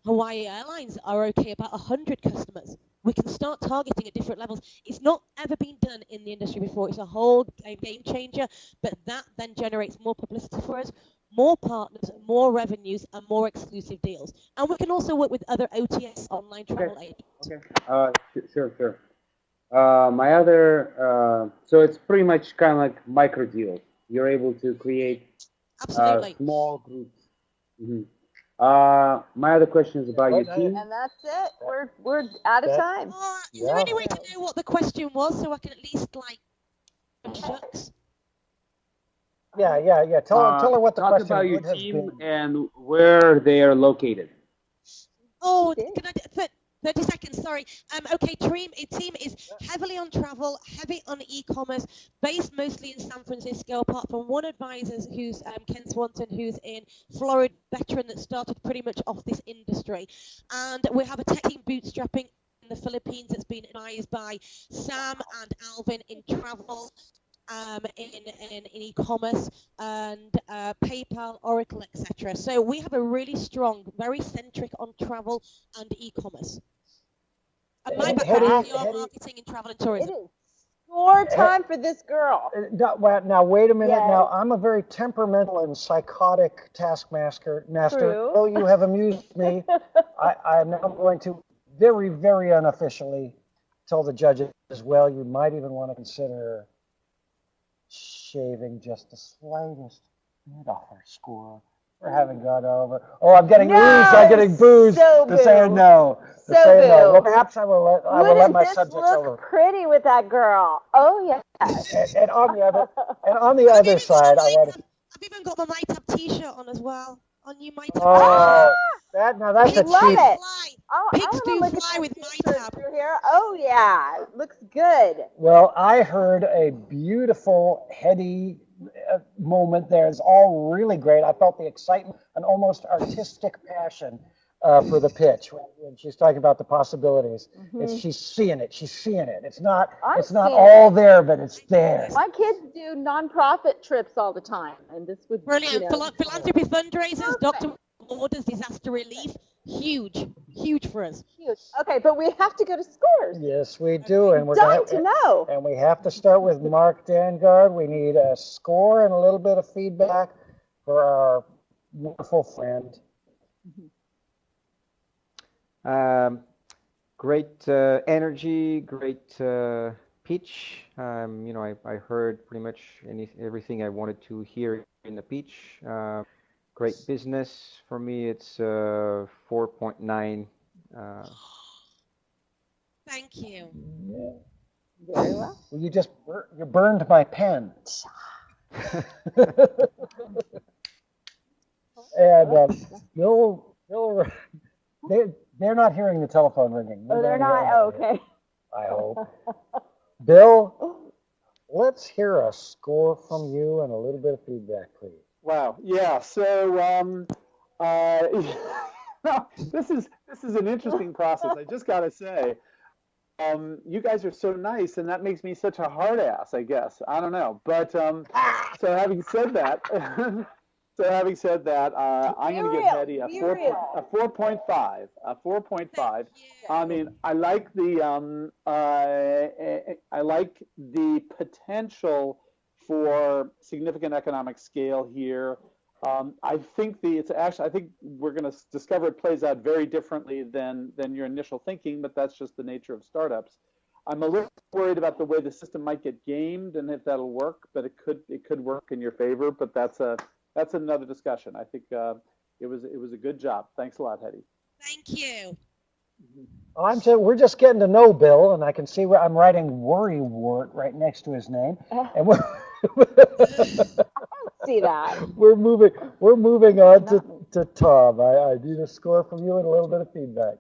Hawaii Airlines are okay about 100 customers. We can start targeting at different levels. It's not ever been done in the industry before. It's a whole game changer, but that then generates more publicity for us, more partners, more revenues, and more exclusive deals. And we can also work with other OTS, online travel agents. Okay. Sure. My other, so it's pretty much kind of like micro deals. You're able to create small groups. Mm-hmm. My other question is about your team. And that's it. We're out of time. Is there any way to know what the question was, so I can at least shucks? Yeah. Tell her what the question about your would have team been. and where they are located. Oh, can I? 30 seconds, sorry. Okay, team is heavily on travel, heavy on e-commerce, based mostly in San Francisco, apart from one advisor who's Ken Swanson, who's in Florida, veteran that started pretty much off this industry. And we have a tech team bootstrapping in the Philippines that's been advised by Sam and Alvin in travel, in e-commerce, and PayPal, Oracle, etc. So we have a really strong, very centric on travel and e-commerce. And my background is marketing and travel and tourism. It is more time for this girl. Now wait a minute. Yes. Now I'm a very temperamental and psychotic taskmaster. True. Though you have amused me, I'm now going to very, very unofficially tell the judges as well. You might even want to consider shaving just the slightest Get off our score. We haven't got over. Oh, I'm getting I'm getting booed for saying no. So saying no. boo. Well, perhaps I will let my subjects look over. pretty with that girl. Oh yes. And on the other side, I want to. I've even got the MyTab T-shirt on as well. On you MyTab. Oh, that's a cheap. It. Pigs do fly with MyTab. Here. Oh yeah, looks good. Well, I heard a beautiful, heady moment there. It's all really great. I felt the excitement and almost artistic passion for the pitch when she's talking about the possibilities. She's seeing it. She's seeing it. It's not all there, but it's there. My kids do nonprofit trips all the time, and this would brilliant. Philanthropy fundraisers, Dr. Orders, disaster relief, huge for us. Huge. Okay, but we have to go to scores. Yes, we do, and we're dying to know. And we have to start with Mark Dangard. We need a score and a little bit of feedback for our wonderful friend. Great energy, great pitch. I heard pretty much everything I wanted to hear in the pitch. Great business. For me, it's 4.9. Thank you. Yeah. Very well. You burned my pen. And Bill, they're not hearing the telephone ringing. They're not. Oh, okay. I hope. Bill, let's hear a score from you and a little bit of feedback, please. Wow. Yeah. So this is an interesting process. I just got to say, you guys are so nice, and that makes me such a hard ass, I guess. I don't know, but so having said that, I'm going to give Hetty a 4.5. A 4.5. I mean, I like the potential for significant economic scale here. I think we're going to discover it plays out very differently than your initial thinking, but that's just the nature of startups. I'm a little worried about the way the system might get gamed and if that'll work, but it could work in your favor. But that's another discussion. I think it was a good job. Thanks a lot, Hetty. Thank you. We're just getting to know Bill, and I can see where I'm writing worrywart right next to his name. And see that. We're moving on to Tom. I need a score from you and a little bit of feedback.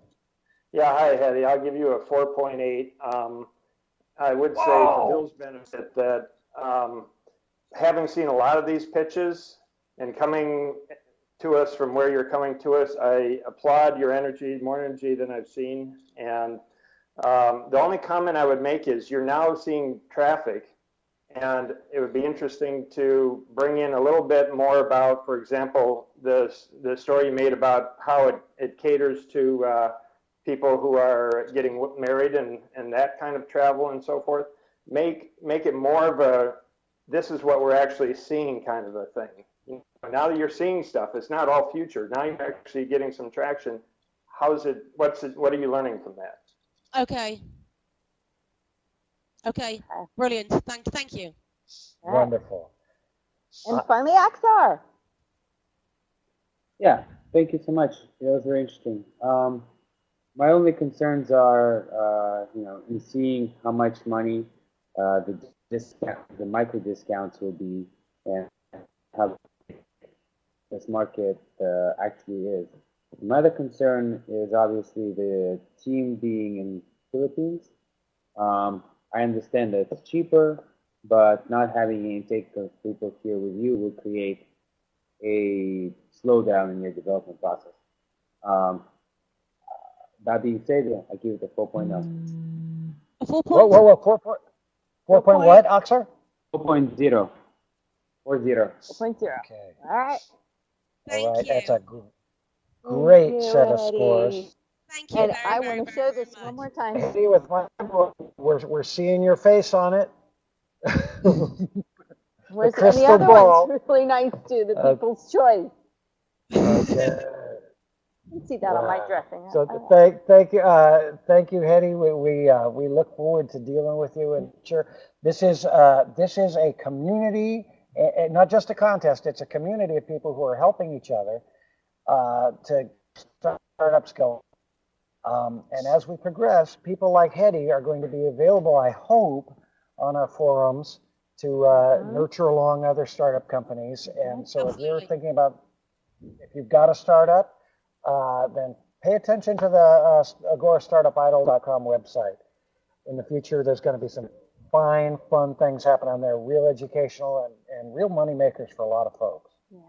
Yeah, hi, Hetty. I'll give you a 4.8. I would say for Bill's benefit that having seen a lot of these pitches and coming to us from where you're coming to us, I applaud your energy, more energy than I've seen. And the only comment I would make is you're now seeing traffic. And it would be interesting to bring in a little bit more about, for example, the story you made about how it caters to people who are getting married and that kind of travel and so forth. Make it more of a, this is what we're actually seeing kind of a thing. Now that you're seeing stuff, it's not all future. Now you're actually getting some traction. What are you learning from that? Okay, brilliant. Thank you. Wonderful. And finally, Aksar. Yeah, thank you so much. It was very interesting. My only concerns are, in seeing how much money the micro discounts will be, and how this market actually is. My other concern is obviously the team being in Philippines. I understand that it's cheaper, but not having an intake of people here with you will create a slowdown in your development process. That being said, I give it a 4.0. A 4. Whoa, 4 point what, Aksar? 4.0. 4.0. 4.0. Okay. All right. Thank you. That's a great set of scores. Thank you. And I want to show this one more time. See, with my we're seeing your face on it. Where's the other ball. One's really nice too, the People's Choice. Okay. You can see that on my dressing. So thank you, Hetty. We look forward to dealing with you, and sure, this is a community And not just a contest, it's a community of people who are helping each other to startups going. And as we progress, people like Hetty are going to be available, I hope, on our forums to nurture along other startup companies. And so if you're thinking about, if you've got a startup, then pay attention to the agorastartupidol.com website. In the future, there's going to be some fine, fun things happen on there, real educational and real money makers for a lot of folks. Yeah.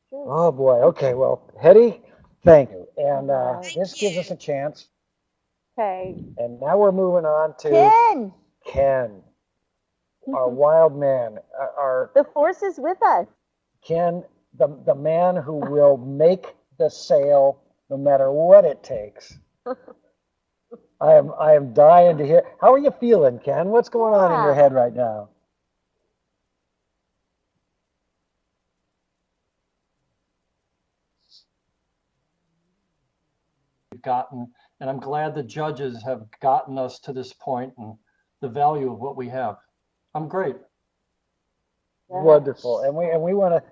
Sure. Oh boy. Okay. Well, Hetty, thank you. And this gives us a chance. Okay. And now we're moving on to Ken, our wild man. The force is with us. Ken, the man who will make the sale no matter what it takes. I am dying to hear. How are you feeling, Ken? What's going on in your head right now? Gotten, and I'm glad the judges have gotten us to this point and the value of what we have. I'm great. Wonderful, and we want to.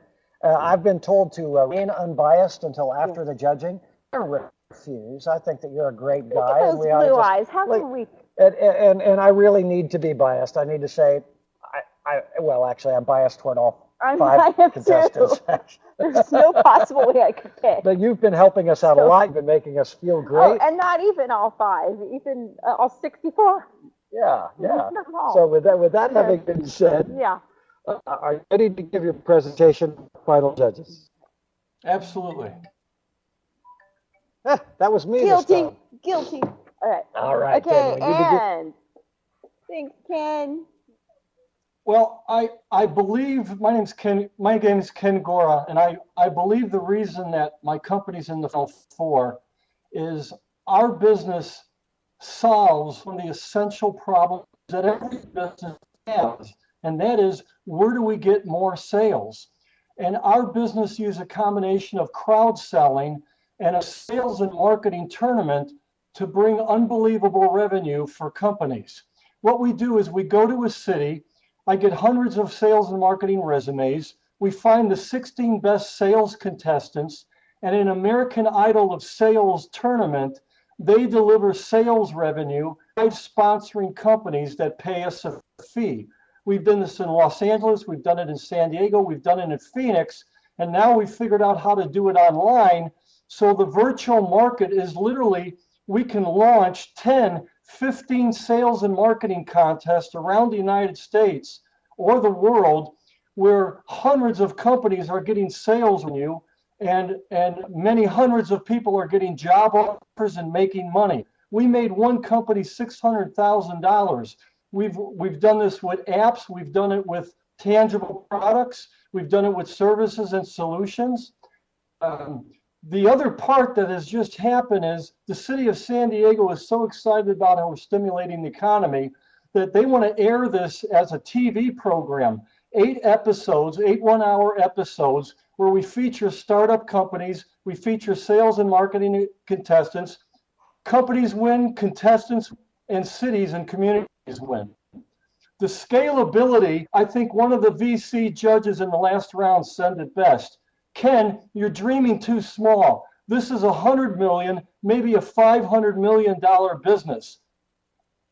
I've been told to remain unbiased until after the judging. I refuse. I think that you're a great guy. Look at those blue eyes. How can we? And I really need to be biased. I need to say, well, actually, I'm biased toward all five contestants. There's no possible way I could pick. But you've been helping us out a lot. You've been making us feel great. Oh, and not even all five, even all 64. Yeah. So with that having been said, are you ready to give your presentation, final judges? Absolutely. That was me. Guilty. All right. Okay, and thanks, Ken. Well, I believe my name is Ken Gora, and I believe the reason that my company's in the final four is our business solves one of the essential problems that every business has, and that is, where do we get more sales? And our business uses a combination of crowd selling and a sales and marketing tournament to bring unbelievable revenue for companies. What we do is we go to a city. I get hundreds of sales and marketing resumes. We find the 16 best sales contestants, and in American Idol of Sales tournament, they deliver sales revenue by sponsoring companies that pay us a fee. We've done this in Los Angeles, we've done it in San Diego, we've done it in Phoenix, and now we've figured out how to do it online. So the virtual market is literally, we can launch 10, 15 sales and marketing contests around the United States or the world where hundreds of companies are getting sales revenue and many hundreds of people are getting job offers and making money. We made one company $600,000. We've done this with apps. We've done it with tangible products. We've done it with services and solutions. The other part that has just happened is the city of San Diego is so excited about how we're stimulating the economy that they want to air this as a TV program, 8 episodes, 8 one-hour episodes, where we feature startup companies, we feature sales and marketing contestants. Companies win, contestants and cities and communities win. The scalability, I think one of the VC judges in the last round said it best. Ken, you're dreaming too small. This is $100 million, maybe a $500 million business.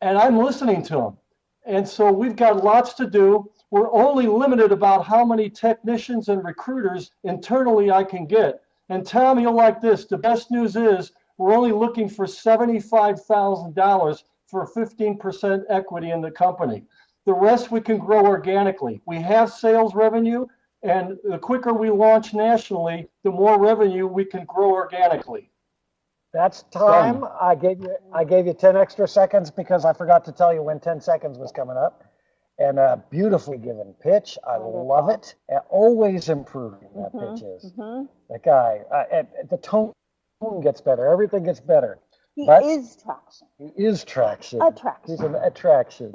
And I'm listening to him. And so we've got lots to do. We're only limited about how many technicians and recruiters internally I can get. And Tom, you'll like this. The best news is we're only looking for $75,000 for 15% equity in the company. The rest we can grow organically. We have sales revenue. And the quicker we launch nationally, the more revenue we can grow organically. That's time. I gave you 10 extra seconds because I forgot to tell you when 10 seconds was coming up. And a beautifully given pitch. I love it. Always improving, that pitch is. That guy, the tone gets better. Everything gets better. He is traction. He is traction. Attraction. He's an attraction.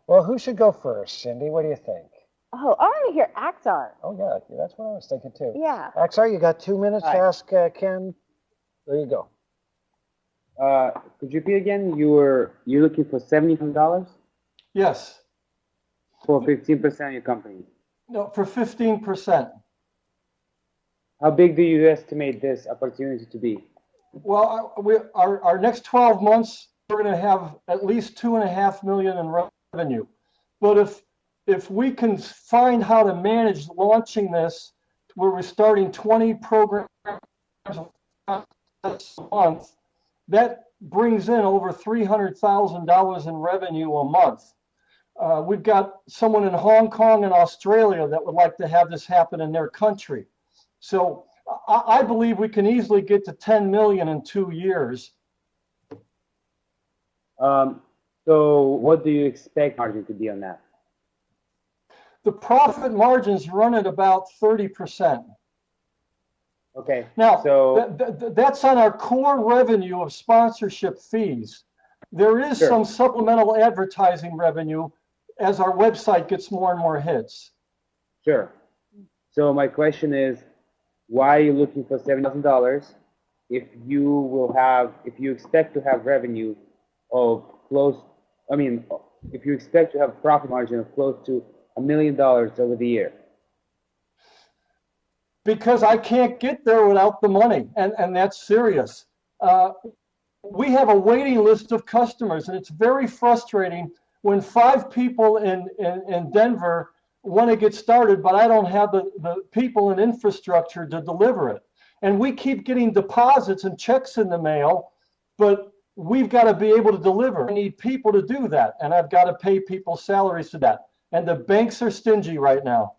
Well, who should go first, Cindy? What do you think? Oh, I want to hear Axar. Oh, yeah, that's what I was thinking, too. Yeah. Axar, you got 2 minutes to ask Ken. There you go. Could you repeat again? You're looking for $75 Yes. for 15% of your company. No, for 15%. How big do you estimate this opportunity to be? Well, our next 12 months, we're going to have at least 2.5 million in revenue. But if we can find how to manage launching this, where we're starting 20 programs a month, that brings in over $300,000 in revenue a month. We've got someone in Hong Kong and Australia that would like to have this happen in their country. So I believe we can easily get to 10 million in 2 years. So what do you expect margin to be on that? The profit margins run at about 30%. Okay. Now, so that's on our core revenue of sponsorship fees. There is Sure. some supplemental advertising revenue as our website gets more and more hits. Sure. So my question is, why are you looking for $7,000 if you expect to have revenue of if you expect to have profit margin of close to $1 million over the year? Because I can't get there without the money, and that's serious. We have a waiting list of customers, and it's very frustrating when 5 people in Denver want to get started, but I don't have the people and infrastructure to deliver it. And we keep getting deposits and checks in the mail, but we've got to be able to deliver. I need people to do that, and I've got to pay people salaries to that. And the banks are stingy right now.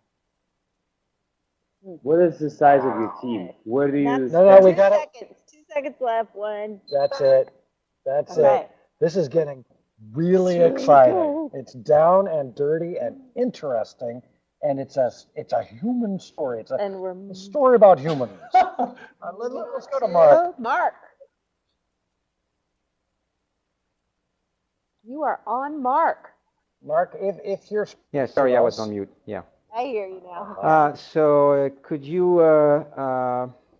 What is the size of your team? Where do you? No, we got it. 2 seconds left. 1. That's it. That's Okay. it. This is getting really exciting. It's down and dirty and interesting, and it's a human story. It's a story about humans. Let's go to Mark. Mark. You are on, Mark. Mark, if you're... Yeah, sorry, I was on mute. Yeah. I hear you now. So could you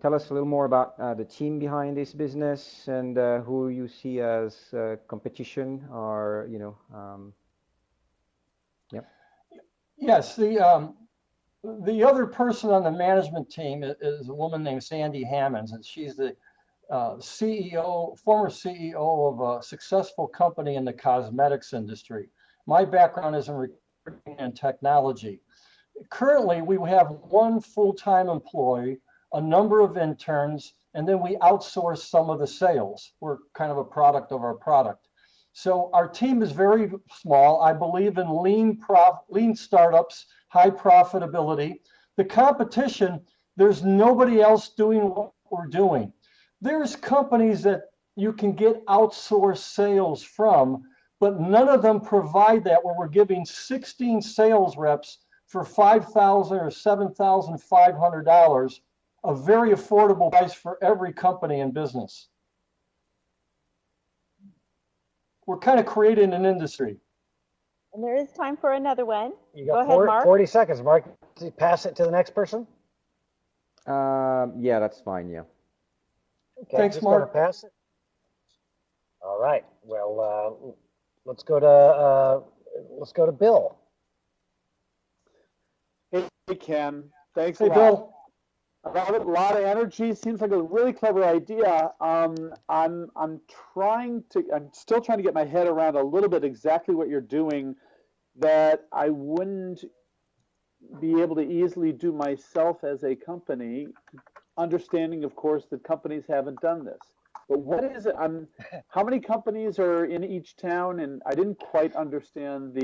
tell us a little more about the team behind this business and who you see as competition or, yeah. Yes, the other person on the management team is a woman named Sandy Hammonds, and she's the former CEO of a successful company in the cosmetics industry. My background is in recruiting and technology. Currently, we have 1 full-time employee, a number of interns, and then we outsource some of the sales. We're kind of a product of our product. So our team is very small. I believe in lean startups, high profitability. The competition, there's nobody else doing what we're doing. There's companies that you can get outsourced sales from, but none of them provide that, where we're giving 16 sales reps for $5,000 or $7,500, a very affordable price for every company in business. We're kind of creating an industry. And there is time for another one. You got Go ahead, Mark. 40 seconds, Mark. Pass it to the next person. Yeah, that's fine. Yeah. Okay, Thanks, just Mark. gonna pass it. All right. Well, let's go to Bill. Hey, Ken. Thanks Hey, a lot. Bill. A lot of energy. Seems like a really clever idea. I'm still trying to get my head around a little bit exactly what you're doing that I wouldn't be able to easily do myself as a company, understanding, of course, that companies haven't done this. But what is it? How many companies are in each town? And I didn't quite understand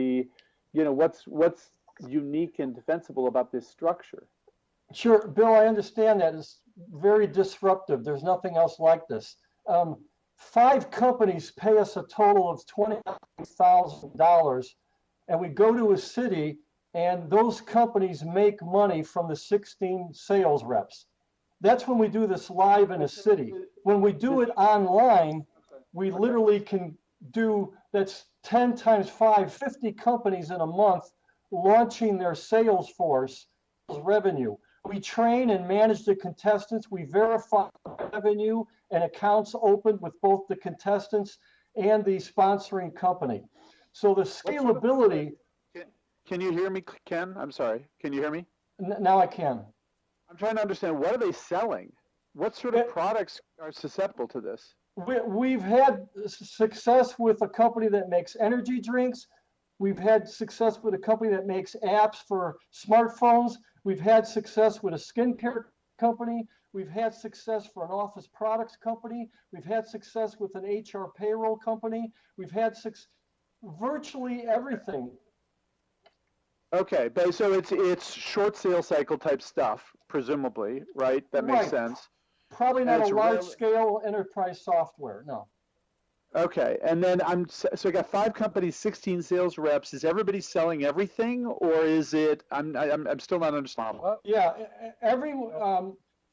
what's unique and defensible about this structure. Sure, Bill, I understand that. It's very disruptive. There's nothing else like this. 5 companies pay us a total of $20,000, and we go to a city, and those companies make money from the 16 sales reps. That's when we do this live in a city. When we do it online, we literally can do, that's 10 times 5, 50 companies in a month launching their sales force revenue. We train and manage the contestants. We verify revenue and accounts opened with both the contestants and the sponsoring company. So the scalability. Can you hear me, Ken? I'm sorry. Can you hear me? Now I can. I'm trying to understand, what are they selling? What sort of products are susceptible to this? We've had success with a company that makes energy drinks. We've had success with a company that makes apps for smartphones. We've had success with a skincare company. We've had success for an office products company. We've had success with an HR payroll company. We've had virtually everything. Okay, but so it's short sales cycle type stuff, presumably, right? That makes sense. Probably not a large scale enterprise software, no. Okay, and then so I got 5 companies, 16 sales reps. Is everybody selling everything, or is it? I'm still not understanding. Yeah, every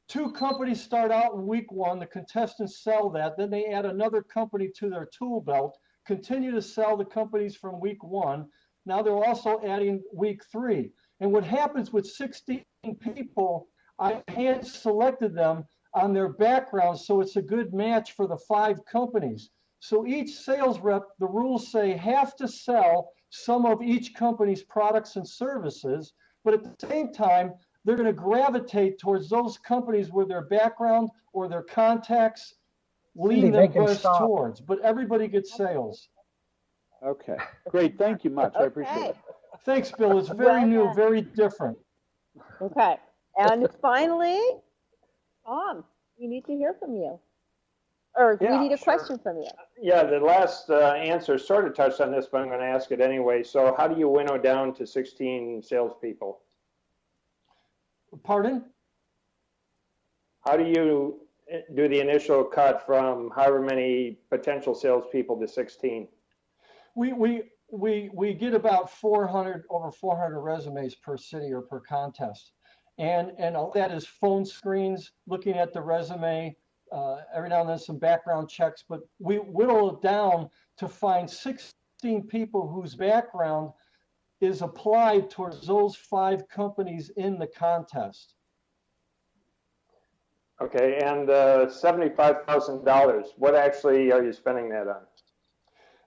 2 companies start out in week 1. The contestants sell that. Then they add another company to their tool belt. Continue to sell the companies from week 1. Now they're also adding week 3. And what happens with 16 people? I hand selected them on their background, so it's a good match for the 5 companies. So each sales rep, the rules say, have to sell some of each company's products and services, but at the same time, they're going to gravitate towards those companies where their background or their contacts lean them best towards. But everybody gets sales. Okay, great. Thank you much. I appreciate it. Thanks, Bill. It's very new, very different. Okay, and finally, Tom, we need to hear from you. Or we need a question from you. Yeah, the last answer sort of touched on this, but I'm going to ask it anyway. So how do you winnow down to 16 salespeople? Pardon? How do you do the initial cut from however many potential salespeople to 16? We get about over 400 resumes per city or per contest. And all that is phone screens, looking at the resume, every now and then some background checks, but we whittle it down to find 16 people whose background is applied towards those 5 companies in the contest. Okay, and $75,000, what actually are you spending that on?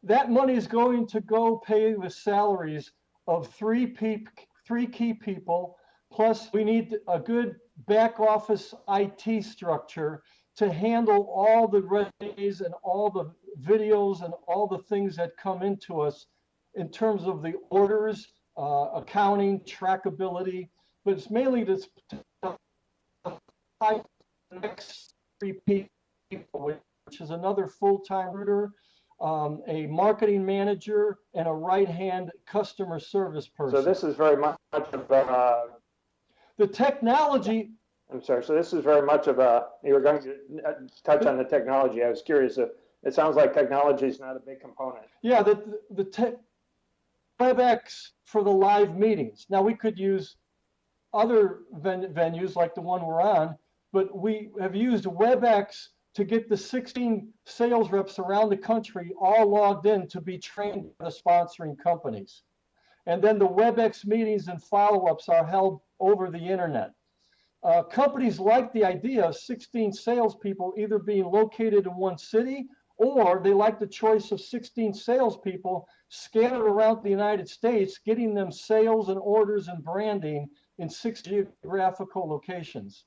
That money is going to go pay the salaries of 3 key people, plus we need a good back office IT structure to handle all the resumes and all the videos and all the things that come into us in terms of the orders, accounting, trackability, but it's mainly the next 3 people, which is another full-time recruiter, a marketing manager, and a right-hand customer service person. So this is very much of the technology. I'm sorry. So this is very much of you were going to touch on the technology. I was curious. It sounds like technology is not a big component. Yeah, the WebEx for the live meetings. Now we could use other venues like the one we're on, but we have used WebEx to get the 16 sales reps around the country all logged in to be trained by the sponsoring companies. And then the WebEx meetings and follow-ups are held over the internet. Companies like the idea of 16 salespeople either being located in one city, or they like the choice of 16 salespeople scattered around the United States, getting them sales and orders and branding in 6 geographical locations.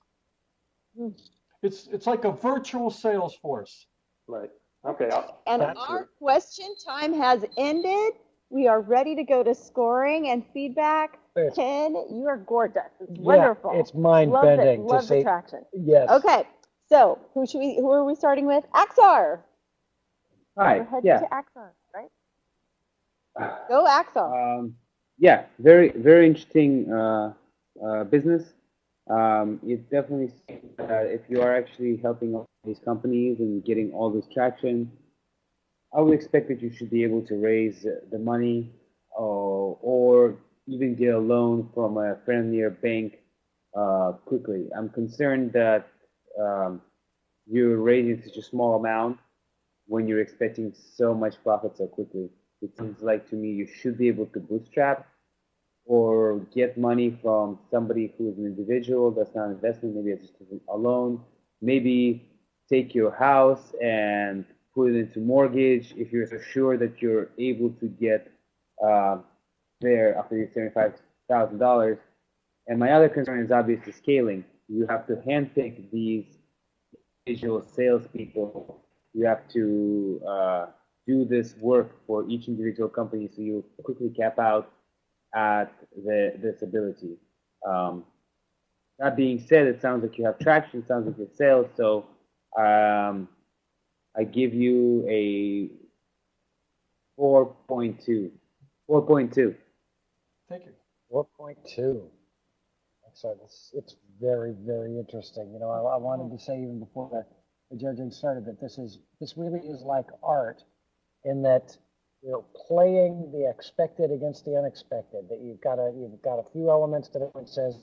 It's like a virtual sales force. Right. Okay. And our question time has ended. We are ready to go to scoring and feedback. Ken, you are gorgeous. It's wonderful. It's mind-bending to see. Love the traction. Yes. Okay. So who are we starting with? Axar. Hi. We're heading to Axar, right? Go Axar. Yeah, very, very interesting business. It definitely seems that if you are actually helping all these companies and getting all this traction, I would expect that you should be able to raise the money or even get a loan from a friendlier bank quickly. I'm concerned that you're raising such a small amount when you're expecting so much profit so quickly. It seems like to me you should be able to bootstrap or get money from somebody who is an individual that's not an investment, maybe it's just a loan. Maybe take your house and put it into mortgage if you're so sure that you're able to get there after these $75,000. And my other concern is obviously scaling. You have to handpick these individual salespeople. You have to do this work for each individual company, so you quickly cap out at this ability. That being said, it sounds like you have traction. It sounds like you have sales. So I give you a 4.2. 4.2. Thank you. 4.2. So it's very, very interesting. You know, I wanted to say even before the judging started that this really is like art, in that you're playing the expected against the unexpected. That you've got a few elements that it says,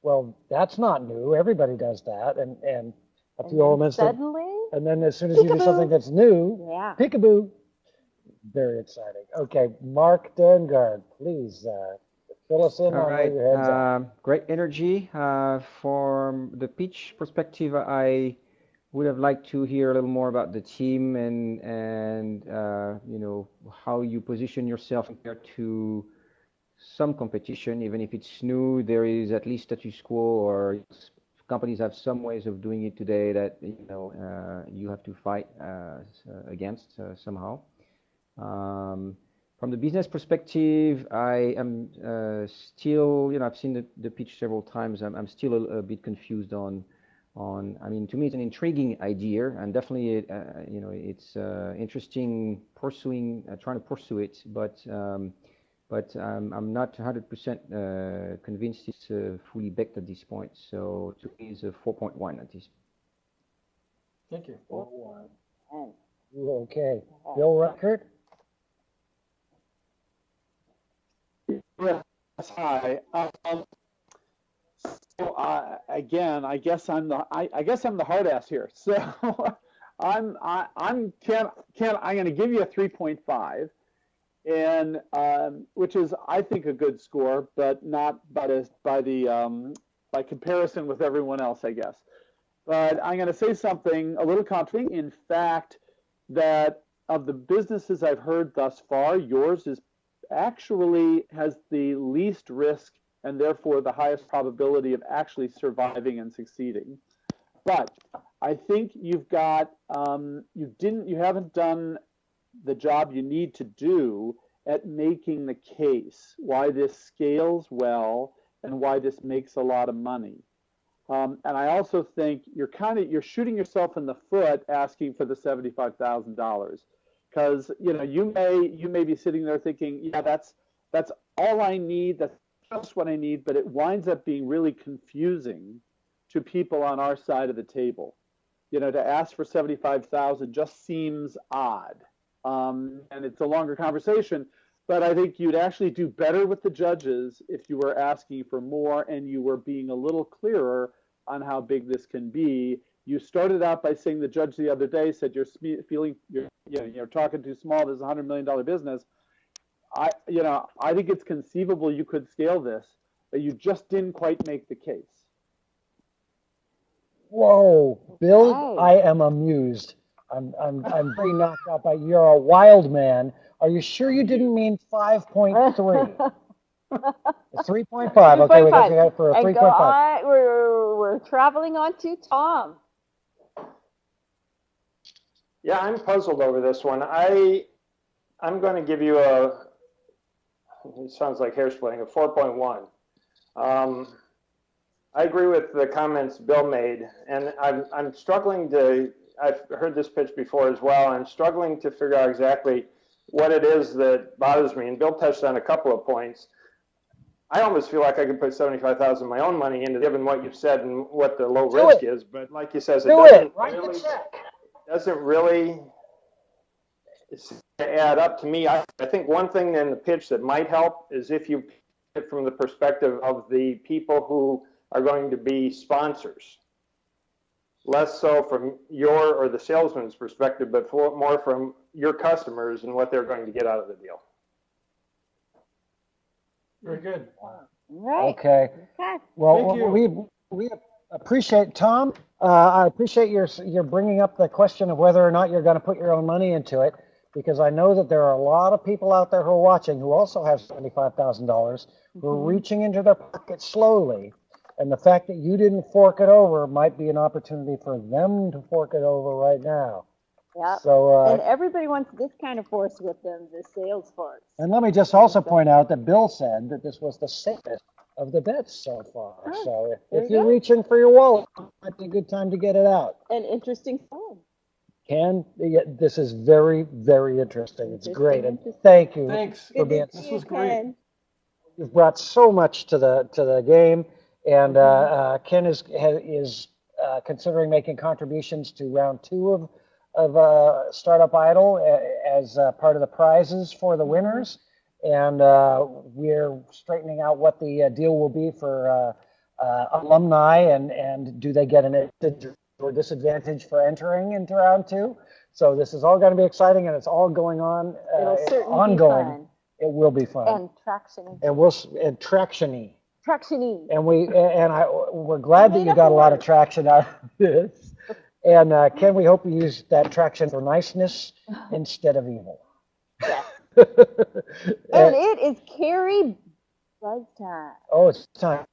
well, that's not new. Everybody does that, and a few elements suddenly, and then as soon as you do something that's new, peekaboo. Very exciting. Okay, Mark Dengard, please fill us in on where your head's at. Great energy. From the pitch perspective, I would have liked to hear a little more about the team and you know, how you position yourself compared to some competition. Even if it's new, there is at least status quo, or companies have some ways of doing it today that, you know, you have to fight against somehow. From the business perspective, I am still, you know, I've seen the pitch several times. I'm still a bit confused on. I mean, to me, it's an intriguing idea, and definitely, you know, it's interesting trying to pursue it, but I'm not 100% convinced it's fully baked at this point. So to me, it's a 4.1 at this. Thank you. 4.1. Okay, Bill Reichert. Yes, hi. So again, I guess I'm the hard ass here. So I'm going to give you a 3.5, and which is, I think, a good score, but not by comparison with everyone else, I guess. But I'm going to say something a little contradicting. In fact, that of the businesses I've heard thus far, yours is actually has the least risk and therefore the highest probability of actually surviving and succeeding. But I think you've got you haven't done the job you need to do at making the case why this scales well and why this makes a lot of money. And I also think you're shooting yourself in the foot asking for the $75,000, because you may be sitting there thinking, yeah, that's all I need, that's just what I need, but it winds up being really confusing to people on our side of the table. To ask for $75,000 just seems odd, and it's a longer conversation. But I think you'd actually do better with the judges if you were asking for more and you were being a little clearer on how big this can be. You started out by saying the judge the other day said you're talking too small. This is a $100 million business. I think it's conceivable you could scale this, but you just didn't quite make the case. Whoa, Bill, oh. I am amused. I'm very knocked out by you're a wild man. Are you sure you didn't mean 5.3? 3.5. Okay, we got you for a 3.5. We're traveling on to Tom. Yeah, I'm puzzled over this one. I'm going to give you it sounds like hair splitting, a 4.1. I agree with the comments Bill made, and I'm struggling I've heard this pitch before as well. I'm struggling to figure out exactly what it is that bothers me. And Bill touched on a couple of points. I almost feel like I could put $75,000 of my own money into, given what you've said and what the low risk is. But like you said, it doesn't really add up to me. I think one thing in the pitch that might help is if you pitch it from the perspective of the people who are going to be sponsors. Less so from your or the salesman's perspective, but more from your customers and what they're going to get out of the deal. Very good. Right. Okay. Well, we appreciate, Tom. I appreciate your bringing up the question of whether or not you're going to put your own money into it. because I know that there are a lot of people out there who are watching who also have $75,000 who are reaching into their pocket slowly. And the fact that you didn't fork it over might be an opportunity for them to fork it over right now. Yeah. So, and everybody wants this kind of force with them, the sales force. And let me just also point out that Bill said that this was the safest of the bets so far. Oh, so if you're reaching for your wallet, it might be a good time to get it out. An interesting song. This is very, very interesting. It's great. And thank you. Thanks. For being, this was great. You've brought so much to the game, and Ken is considering making contributions to round 2 of Startup Idol as part of the prizes for the winners, and we're straightening out what the deal will be for alumni, and do they get an advantage or disadvantage for entering into round 2. So this is all going to be exciting, and it's all going on ongoing. Be fun. It will be fun. And traction. And tractiony. Tractiony. And we're glad that you got a lot of traction out of this. And Ken, we hope you use that traction for niceness instead of evil. Yeah. And it is Carrie Buzz time. Oh, it's time.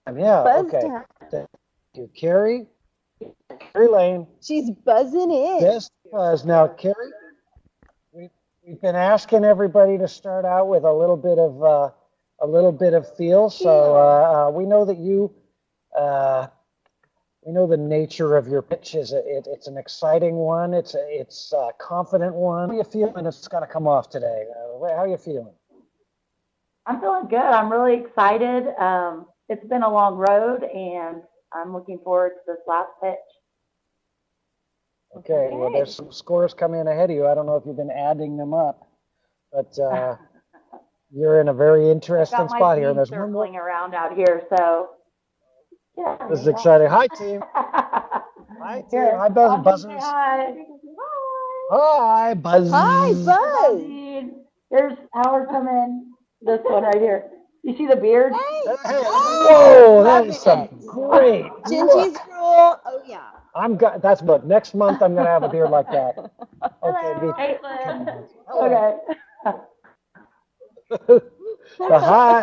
Yeah. Buzz okay. time. Thank you, Carrie. Carrie Lane. She's buzzing in. Yes, buzz. Now, Carrie, we've been asking everybody to start out with a little bit of feel. So we know that you. We know the nature of your pitch is it's an exciting one. It's a confident one. How are you feeling it's going to come off today? How are you feeling? I'm feeling good. I'm really excited. It's been a long road, and I'm looking forward to this last pitch. Okay. Well, there's some scores coming in ahead of you. I don't know if you've been adding them up, but you're in a very interesting spot here. There's circling around out here, so. Yeah, this is exciting. Hi, team. Hi, team. Hi, Buzzers. Hi. Hi, Buzz. Hi, Buzz. There's Howard coming. This one right here. You see the beard? Hey. Whoa, that is some great. Gingy's rule. Oh, yeah. That's what next month I'm going to have a beard like that. Okay. Okay.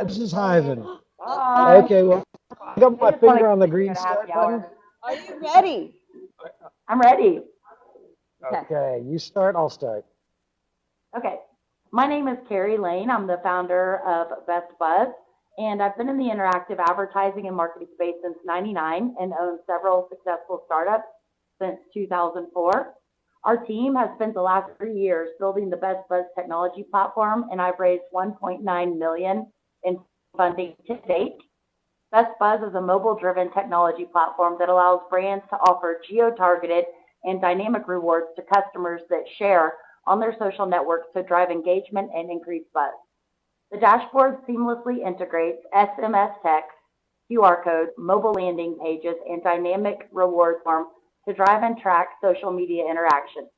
This is Hyven. Okay, well, I got my finger on the green start button. Are you ready? I'm ready. Okay, you start, I'll start. Okay. My name is Carrie Lane. I'm the founder of Best Buzz, and I've been in the interactive advertising and marketing space since '99 and owned several successful startups since 2004. Our team has spent the last 3 years building the Best Buzz technology platform, and I've raised $1.9 million in funding to date. Best Buzz is a mobile-driven technology platform that allows brands to offer geo-targeted and dynamic rewards to customers that share on their social networks to drive engagement and increase buzz. The dashboard seamlessly integrates SMS text, QR codes, mobile landing pages, and dynamic reward form to drive and track social media interaction.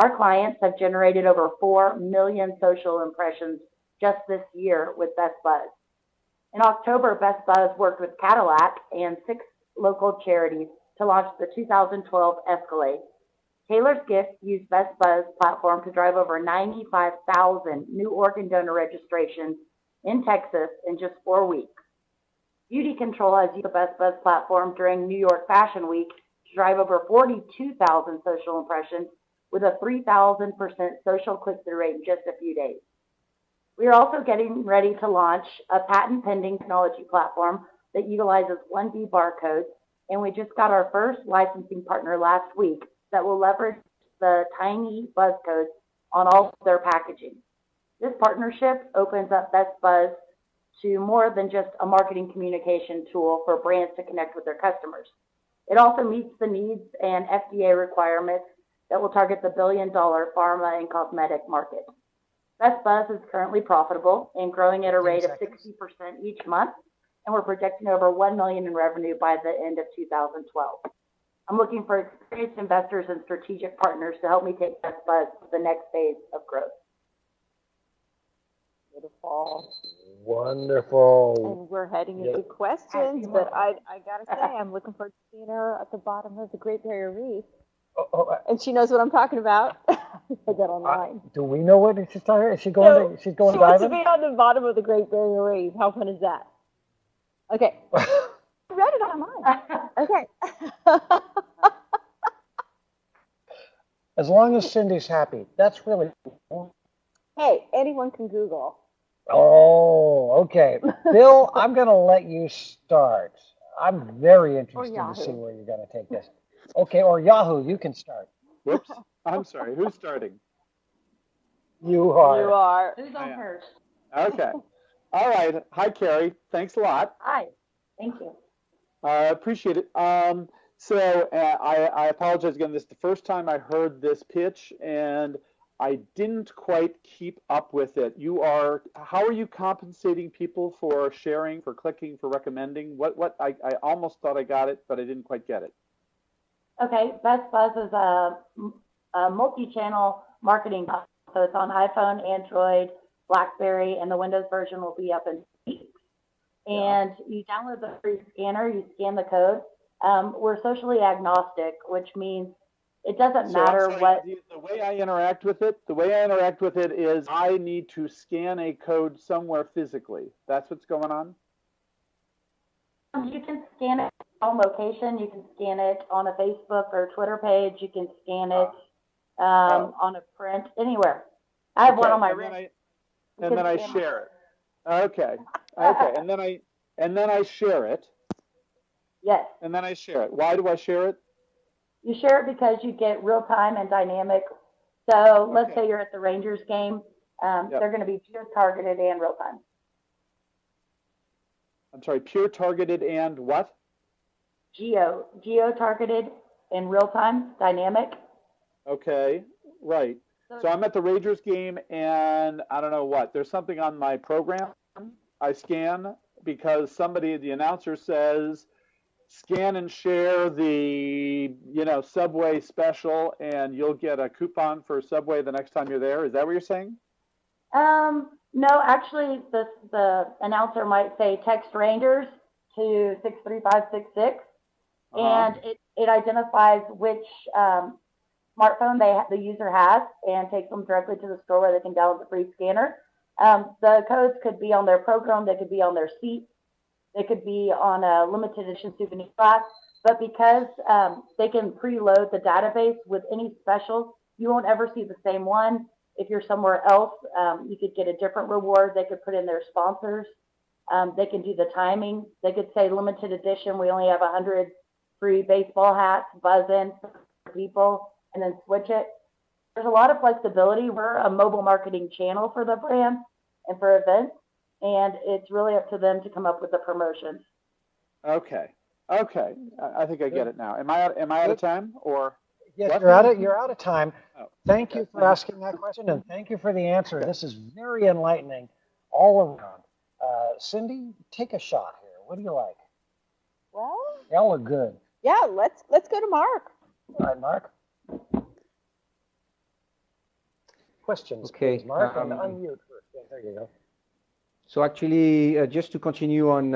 Our clients have generated over 4 million social impressions just this year with Best Buzz. In October, Best Buzz worked with Cadillac and 6 local charities to launch the 2012 Escalade. Taylor's Gift used Best Buzz platform to drive over 95,000 new organ donor registrations in Texas in just 4 weeks. Beauty Control has used the Best Buzz platform during New York Fashion Week to drive over 42,000 social impressions with a 3,000% social click-through rate in just a few days. We are also getting ready to launch a patent-pending technology platform that utilizes 1D barcodes, and we just got our first licensing partner last week that will leverage the tiny buzz codes on all of their packaging. This partnership opens up Best Buzz to more than just a marketing communication tool for brands to connect with their customers. It also meets the needs and FDA requirements that will target the billion-dollar pharma and cosmetic market. Best Buzz is currently profitable and growing at a rate of 60% each month, and we're projecting over $1 million in revenue by the end of 2012. I'm looking for experienced investors and strategic partners to help me take Best Buzz to the next phase of growth. Beautiful. Wonderful. And we're heading into questions, but I gotta say, I'm looking forward to seeing her at the bottom of the Great Barrier Reef. And she knows what I'm talking about. I got online. Do we know what she's talking about? Is she going So, she's going she diving? wants to be on the bottom of the Great Barrier Reef. How fun is that? Okay. I read it online. Okay. As long as Cindy's happy, that's really cool. Hey, anyone can Google. Oh, okay. Bill, I'm going to let you start. I'm very interested to see where you're going to take this. Okay, or Yahoo, you can start. Whoops. I'm sorry. Who's starting? You are. You are. Who's on first? Okay. All right. Hi, Carrie. Thanks a lot. Hi. Thank you. Appreciate it. I apologize again. This is the first time I heard this pitch, and I didn't quite keep up with it. How are you compensating people for sharing, for clicking, for recommending? I almost thought I got it, but I didn't quite get it. Okay, Best Buzz is a multi-channel marketing hub. So it's on iPhone, Android, BlackBerry, and the Windows version will be up in weeks. And you download the free scanner, you scan the code. We're socially agnostic, which means it doesn't matter what. The way I interact with it, is I need to scan a code somewhere physically. That's what's going on? You can scan it on location. You can scan it on a Facebook or Twitter page. You can scan it on a print, anywhere. I have one on my wrist. And then I share it. Okay. Okay. And then I share it. Yes. And then I share it. Why do I share it? You share it because you get real time and dynamic. So let's say you're at the Rangers game. They're going to be pure targeted and real time. I'm sorry, pure targeted and what? Geo targeted in real time, dynamic. Okay, right. So I'm at the Rangers game and I don't know what. There's something on my program I scan because the announcer says, scan and share the, Subway special and you'll get a coupon for Subway the next time you're there. Is that what you're saying? No, actually the announcer might say text Rangers to 63566 and it identifies which smartphone the user has and takes them directly to the store where they can download the free scanner. The codes could be on their program, they could be on their seat, they could be on a limited edition souvenir box, but because they can preload the database with any specials, you won't ever see the same one. If you're somewhere else, you could get a different reward. They could put in their sponsors. They can do the timing. They could say limited edition, we only have 100 free baseball hats, buzz in for people, and then switch it. There's a lot of flexibility. We're a mobile marketing channel for the brand and for events, and it's really up to them to come up with the promotions. Okay. I think I get it now. Am I out of time or? Yes, you're out of time. Thank you for asking that question, and thank you for the answer. This is very enlightening all around. Cindy, take a shot here. What do you like? Well, y'all are good. Yeah, let's go to Mark. All right, Mark. Questions, okay, please, Mark. Unmute first. Yeah, there you go. So actually, just to continue on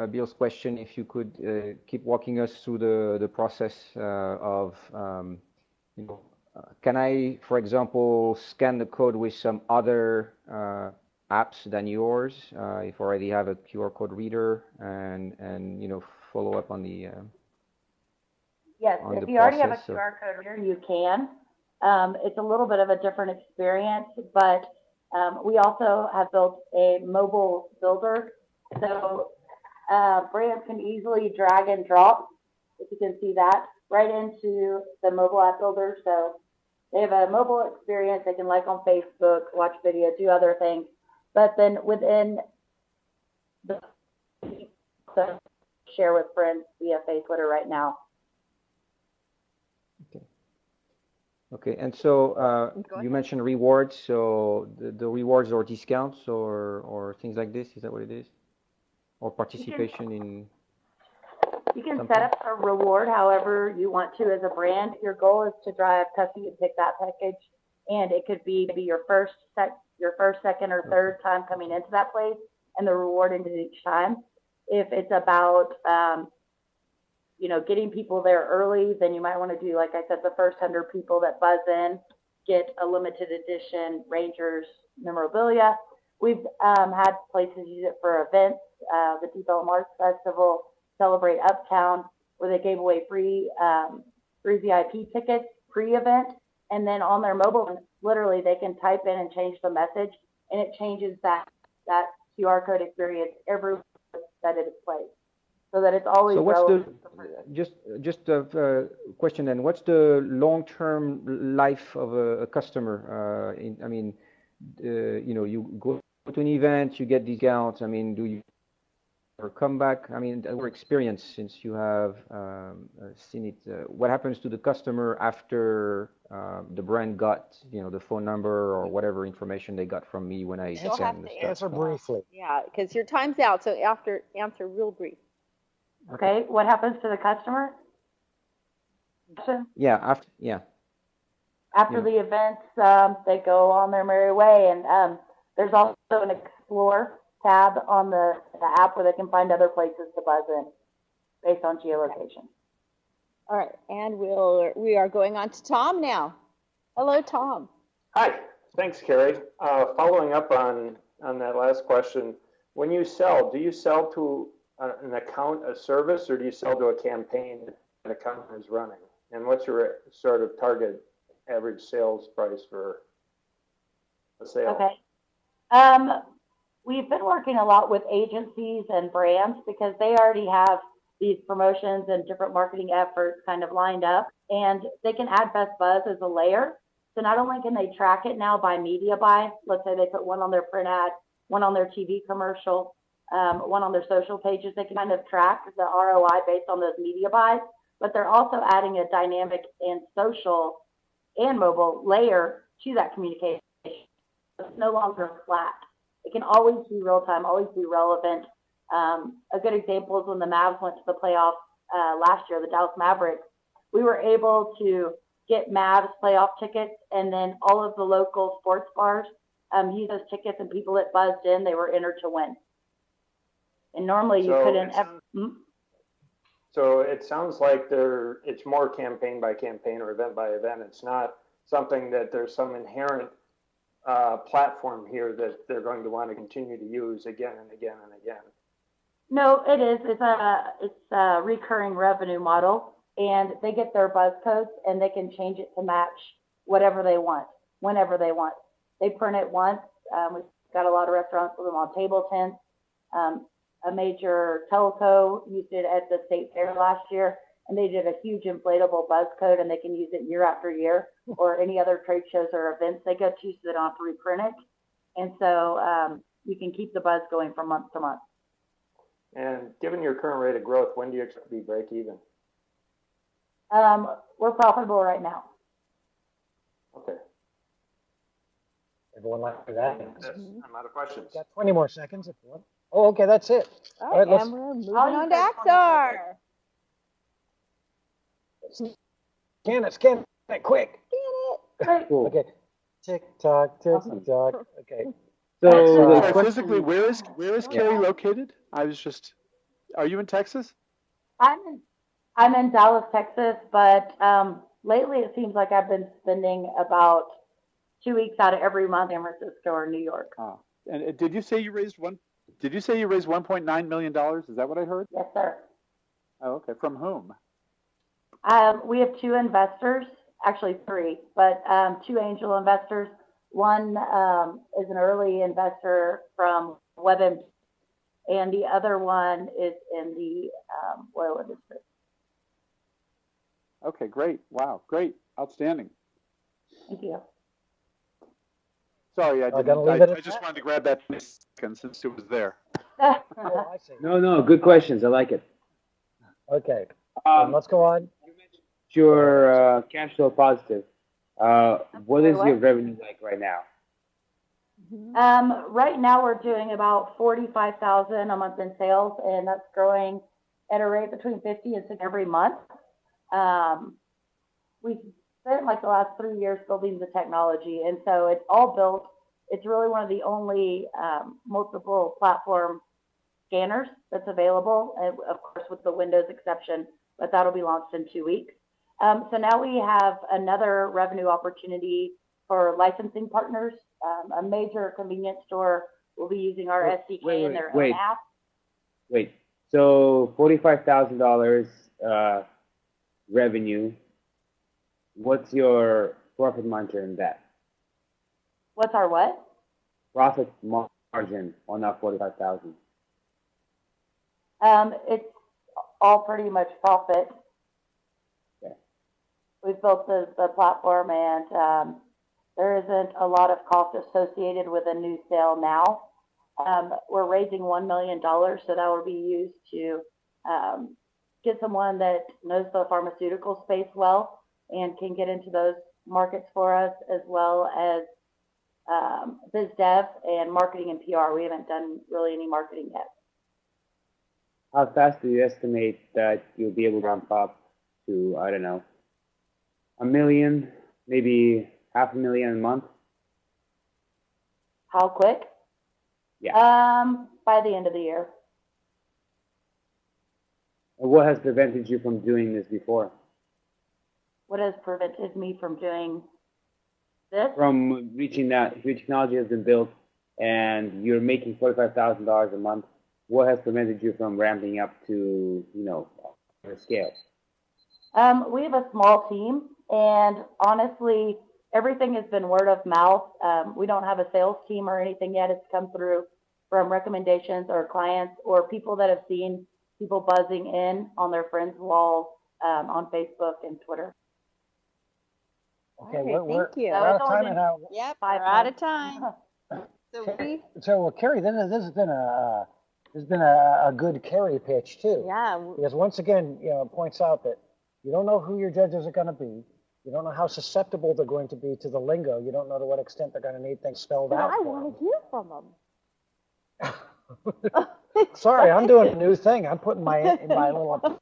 Bill's question, if you could keep walking us through the process of, can I, for example, scan the code with some other apps than yours if I already have a QR code reader and follow up on the yes, if you already have a QR code reader, you can. It's a little bit of a different experience, but we also have built a mobile builder, so brands can easily drag and drop, if you can see that, right into the mobile app builder. So they have a mobile experience. They can like on Facebook, watch video, do other things, but then within the share with friends via Facebook, Twitter right now. Okay, and so you mentioned rewards, so the rewards or discounts or things like this, is that what it is? Or participation in You can set up a reward however you want to as a brand. Your goal is to drive custom to pick that package, and it could be maybe your first, second, or third time coming into that place, and the reward into each time. If it's about getting people there early, then you might want to do, like I said, the first 100 people that buzz in get a limited edition Rangers memorabilia. We've had places use it for events, the Depot Arts Festival, Celebrate Uptown, where they gave away free VIP tickets pre-event, and then on their mobile, literally they can type in and change the message, and it changes that QR code experience everywhere that it is played, so that it's always relevant. Just a question then? What's the long-term life of a customer? You go to an event, you get discounts. I mean, do you ever come back? I mean, our experience, since you have seen it, what happens to the customer after the brand got, the phone number or whatever information they got from me when I sent the stuff? Answer briefly. Yeah, because your time's out, so answer real brief. Okay, what happens to the customer? Yeah, After the events, they go on their merry way, and there's also an Explore tab on the app where they can find other places to buzz in based on geolocation. All right, and we are going on to Tom now. Hello, Tom. Hi, thanks, Carrie. Following up on that last question, when you sell, do you sell to an account, a service, or do you sell to a campaign that an account is running? And what's your sort of target average sales price for a sale? Okay. We've been working a lot with agencies and brands because they already have these promotions and different marketing efforts kind of lined up, and they can add Best Buzz as a layer. So not only can they track it now by media buy, let's say they put one on their print ad, one on their TV commercial, one on their social pages, they can kind of track the ROI based on those media buys, but they're also adding a dynamic and social and mobile layer to that communication. It's no longer flat. It can always be real time, always be relevant. A good example is when the Mavs went to the playoffs last year, the Dallas Mavericks. We were able to get Mavs playoff tickets, and then all of the local sports bars use those tickets, and people that buzzed in, they were entered to win. And normally you couldn't ever. So it sounds like it's more campaign by campaign or event by event. It's not something that there's some inherent platform here that they're going to want to continue to use again and again and again. No, it is. It's a recurring revenue model, and they get their buzz codes, and they can change it to match whatever they want, whenever they want. They print it once. We've got a lot of restaurants with them on table tents. A major telco used it at the state fair last year, and they did a huge inflatable buzz code, and they can use it year after year, or any other trade shows or events they go to, so they don't have to reprint it. And so you can keep the buzz going from month to month. And given your current rate of growth, when do you expect to be break even? We're profitable right now. Okay. Everyone like that? I'm out of questions. Got 20 more seconds if you want. Oh, okay, that's it. All right, and we're moving on to Axar. Scan it, quick. Scan it. Cool. Okay. Tick tock, tick tock. Okay. So physically, where is Carrie located? Are you in Texas? I'm in Dallas, Texas, but lately it seems like I've been spending about 2 weeks out of every month in San Francisco or New York. And did you say you raised $1.9 million? Is that what I heard? Yes, sir. Oh, okay. From whom? We have two investors, actually three, but two angel investors. One is an early investor from WebMD, and the other one is in the oil industry. Okay, great. Wow, great. Outstanding. Thank you. Sorry, I just wanted to grab that in a second since it was there. No, good questions. I like it. Okay, let's go on. You're cash flow positive. What is your revenue like right now? Right now we're doing about $45,000 a month in sales, and that's growing at a rate between 50 and 60 every month. We've spent like the last 3 years building the technology, and so it's all built. It's really one of the only multiple platform scanners that's available, and of course with the Windows exception, but that'll be launched in 2 weeks. So now we have another revenue opportunity for licensing partners. A major convenience store will be using our SDK in their own app. Wait, so $45,000 revenue. What's your profit margin in that? What's our what? Profit margin on that 45,000. It's all pretty much profit. Okay. We've built the platform, and there isn't a lot of cost associated with a new sale now. We're raising $1 million, so that will be used to get someone that knows the pharmaceutical space well and can get into those markets for us, as well as biz dev and marketing and PR. We haven't done really any marketing yet. How fast do you estimate that you'll be able to ramp up to, I don't know, $1 million, maybe $500,000 a month? How quick? Yeah. By the end of the year. What has prevented you from doing this before? What has prevented me from doing this? From reaching that, your technology has been built and you're making $45,000 a month. What has prevented you from ramping up to, the scale? We have a small team, and honestly, everything has been word of mouth. We don't have a sales team or anything yet. It's come through from recommendations or clients or people that have seen people buzzing in on their friends' walls on Facebook and Twitter. Okay, right, we're thank you. out of time now. Yep, we're out of time. So Carrie, then this has been a good Carrie pitch too. Yeah. Because once again, it points out that you don't know who your judges are going to be. You don't know how susceptible they're going to be to the lingo. You don't know to what extent they're going to need things spelled out. I want to hear from them. Sorry, I'm doing a new thing. I'm putting my little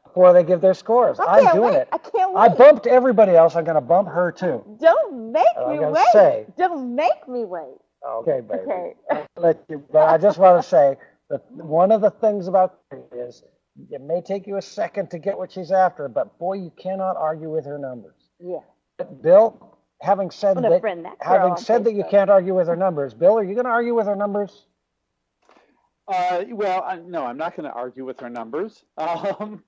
before they give their scores. I'm doing it. I can't wait. I bumped everybody else. I'm going to bump her too. Don't make me wait. Don't make me wait. Okay, baby. Okay. But I just want to say that one of the things about Carrie is it may take you a second to get what she's after, but boy, you cannot argue with her numbers. Yeah. But Bill, having said that you can't argue with her numbers, Bill, are you going to argue with her numbers? No, I'm not going to argue with her numbers. And,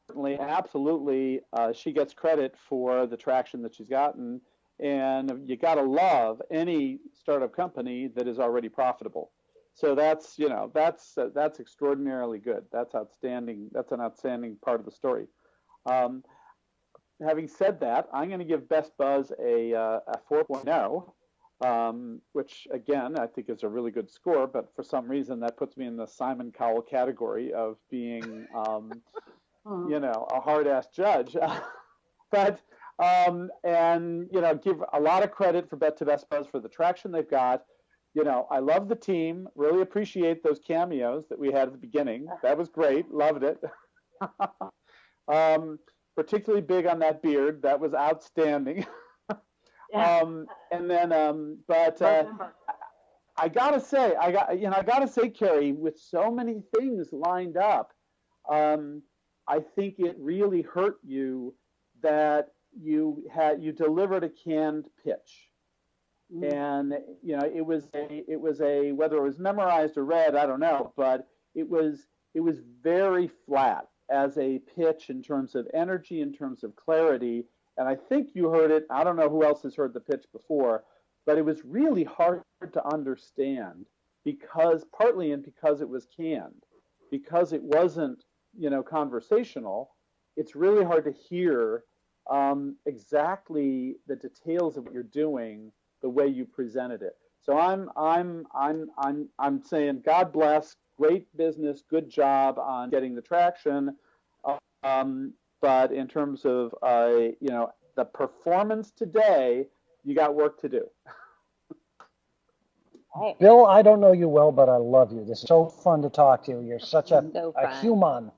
certainly, absolutely, she gets credit for the traction that she's gotten. And you got to love any startup company that is already profitable. So that's extraordinarily good. That's outstanding. That's an outstanding part of the story. Having said that, I'm going to give Best Buzz a 4.0, which again I think is a really good score. But for some reason that puts me in the Simon Cowell category of being, a hard-ass judge. But give a lot of credit to Best Buzz for the traction they've got. I love the team, really appreciate those cameos that we had at the beginning. That was great, loved it. Particularly big on that beard, that was outstanding. I gotta say, Carrie, with so many things lined up, I think it really hurt you that you delivered a canned pitch. And it was a whether it was memorized or read, I don't know, but it was very flat as a pitch in terms of energy, in terms of clarity. And I think you heard it. I don't know who else has heard the pitch before, but it was really hard to understand because it was canned, because it wasn't conversational. It's really hard to hear exactly the details of what you're doing the way you presented it. So I'm saying God bless, great business, good job on getting the traction. But in terms of the performance today, you got work to do. Bill, I don't know you well, but I love you. This is so fun to talk to you. You're such a human.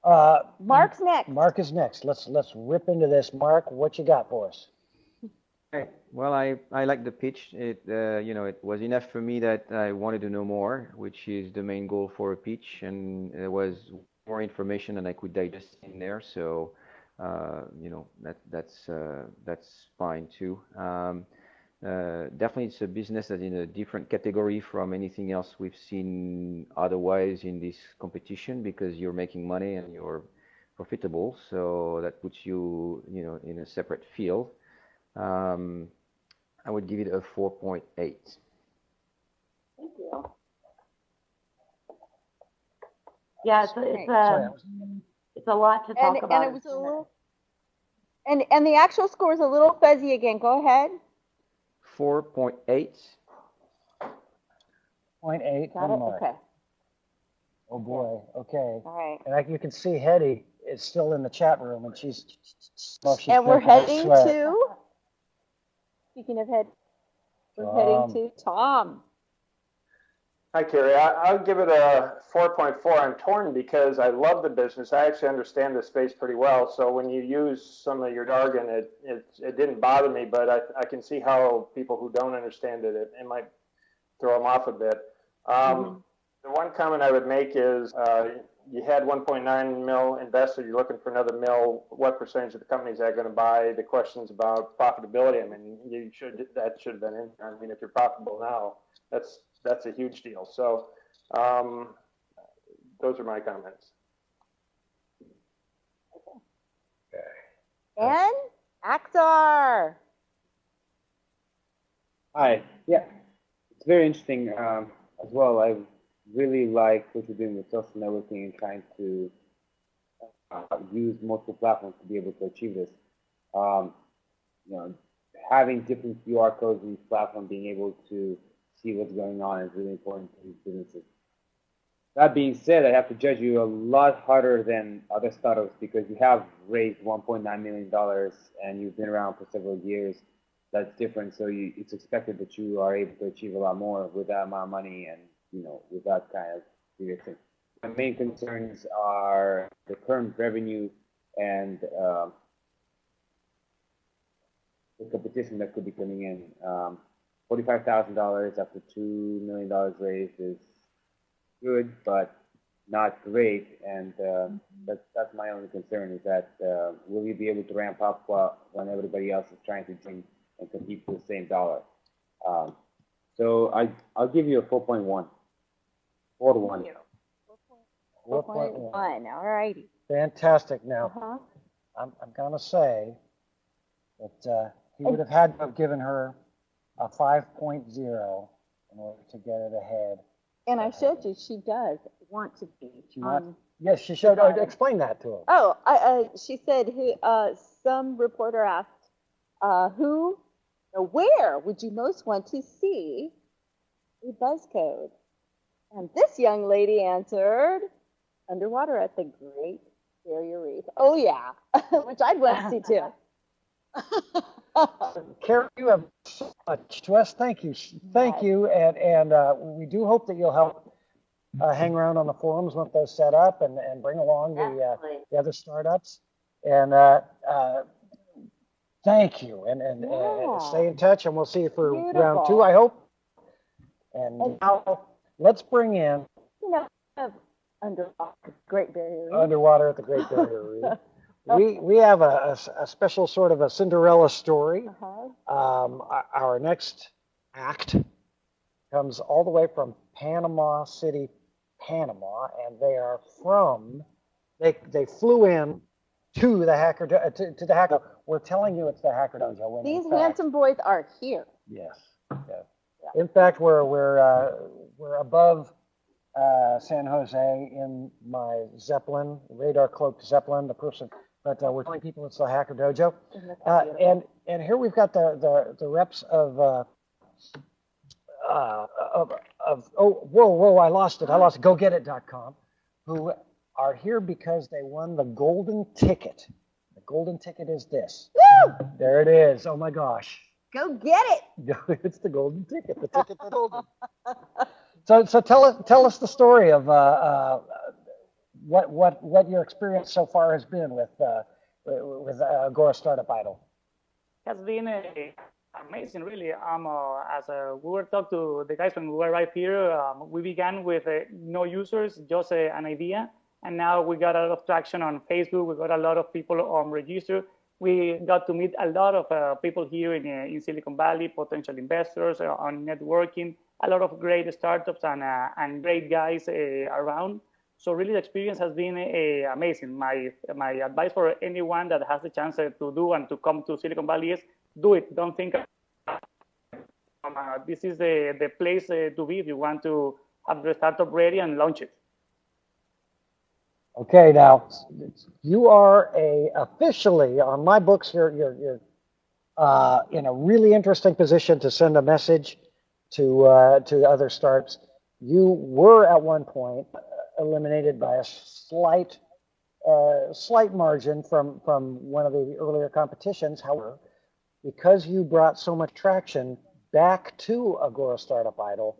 Mark's next. Mark is next. Let's rip into this. Mark, what you got for us? Well, I like the pitch. It it was enough for me that I wanted to know more, which is the main goal for a pitch, and there was more information than I could digest in there. So, that's fine too. Definitely, it's a business that's in a different category from anything else we've seen otherwise in this competition because you're making money and you're profitable. So that puts you, in a separate field. I would give it a 4.8. Thank you. Yeah, it's a lot to talk about. And it was a little, and the actual score is a little fuzzy again. Go ahead. 4.8. 0.8. Got it? Okay. Oh boy. Okay. All right. And you can see Hetty is still in the chat room, and she's and we're heading to. Speaking of head, we're heading to Tom. Hi, Carrie. I'll give it a 4.4. I'm torn because I love the business. I actually understand the space pretty well. So when you use some of your jargon, it didn't bother me, but I can see how people who don't understand it might throw them off a bit. The one comment I would make is you had 1.9 mil invested. You're looking for another mil. What percentage of the company is that going to buy? The questions about profitability. I mean, that should have been in there. I mean, if you're profitable now, that's a huge deal. So those are my comments. And Axar. Hi. Yeah, it's very interesting as well. I really like what you're doing with social networking and trying to use multiple platforms to be able to achieve this. Having different QR codes in each platform, being able to see what's going on is really important to these businesses. That being said, I have to judge you a lot harder than other startups because you have raised $1.9 million and you've been around for several years. That's different. So it's expected that you are able to achieve a lot more with that amount of money and with that kind of direction. My main concerns are the current revenue and the competition that could be coming in. $45,000 after $2 million raised is good, but not great. And that's my only concern is that will you be able to ramp up when everybody else is trying to drink and compete for the same dollar? So I'll give you a 4.1. 4 to 1. 4.1. All righty. Fantastic. Now, I'm going to say that he would have had to have given her a 5.0 in order to get it ahead. And I showed you she does want to be. Yes, she showed. Explain that to him. Oh, she said some reporter asked, where would you most want to see a buzz code? And this young lady answered, underwater at the Great Barrier Reef. Oh, yeah, which I'd want to see too. Carrie, you have so much to us. Thank you. Thank you. And we do hope that you'll help hang around on the forums once those set up and bring along the other startups. And thank you. And stay in touch, and we'll see you for round 2, I hope. And now let's bring in underwater at the Great Barrier Reef. Underwater at the Great Barrier Reef. We have a special sort of a Cinderella story. Our next act comes all the way from Panama City, Panama, and they are they flew in to the hacker to the hacker. We're telling you it's the Hacker Dojo. These handsome boys are here. Yes. In fact, we're above San Jose in my Zeppelin, radar cloaked Zeppelin, the person. But we're telling people it's the Hacker Dojo. And here we've got the reps of I lost it. GoGetIt.com, who are here because they won the golden ticket. The golden ticket is this. Woo! There it is. Oh my gosh. Go get it. It's the golden ticket. The ticket that's golden. So tell us the story of what your experience so far has been with Agora Startup Idol. Has been a Amazing, really. As we were talking to the guys when we arrived here, we began with no users, just an idea, and now we got a lot of traction on Facebook. We got a lot of people on register. We got to meet a lot of people here in Silicon Valley, potential investors on networking, a lot of great startups and great guys around. So really, the experience has been amazing. My advice for anyone that has the chance to do and to come to Silicon Valley is do it. Don't think this is the place to be if you want to have the startup ready and launch it. Okay, now you are officially on my books. You're in a really interesting position to send a message to other startups. You were at one point eliminated by a slight margin from one of the earlier competitions. However, because you brought so much traction back to Agora Startup Idol,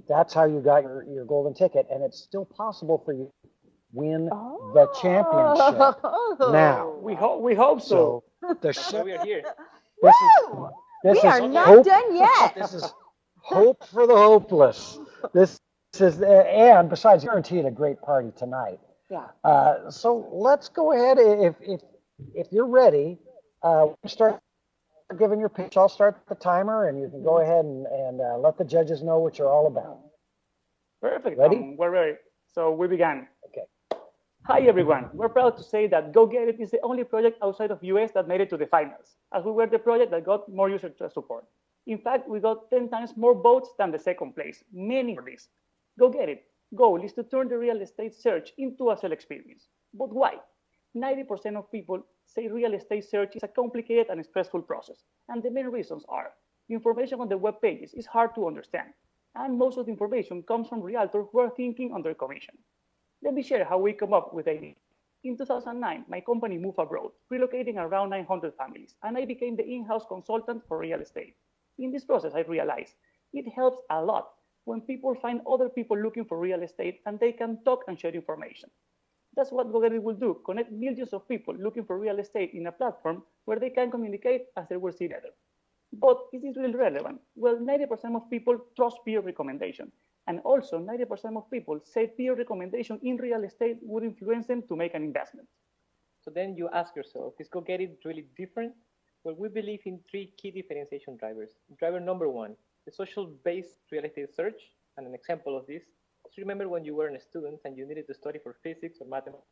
that's how you got your golden ticket, and it's still possible for you to win the championship. Now we hope so. We are here. We are not done yet. This is hope for the hopeless. This is, and besides, guaranteed a great party tonight. Yeah. So let's go ahead. If you're ready, start giving your pitch. I'll start the timer, and you can go ahead and let the judges know what you're all about. Perfect. Ready? We're ready. So we began. Okay. Hi, everyone. We're proud to say that Go Get It is the only project outside of US that made it to the finals, as we were the project that got more user support. In fact, we got 10 times more votes than the second place. Many for this. Go Get It. Goal is to turn the real estate search into a sell experience. But why? 90% of people say real estate search is a complicated and stressful process. And the main reasons are the information on the web pages is hard to understand. And most of the information comes from realtors who are thinking on their commission. Let me share how we come up with the idea. In 2009, my company moved abroad, relocating around 900 families, and I became the in-house consultant for real estate. In this process, I realized it helps a lot when people find other people looking for real estate and they can talk and share information. That's what GoGetIt will do, connect millions of people looking for real estate in a platform where they can communicate as they will see together. But is this really relevant? Well, 90% of people trust peer recommendation. And also 90% of people say peer recommendation in real estate would influence them to make an investment. So then you ask yourself, is GoGetIt really different? Well, we believe in 3 key differentiation drivers. Driver number 1, the social-based real estate search. And an example of this is, remember when you were a student and you needed to study for physics or mathematics?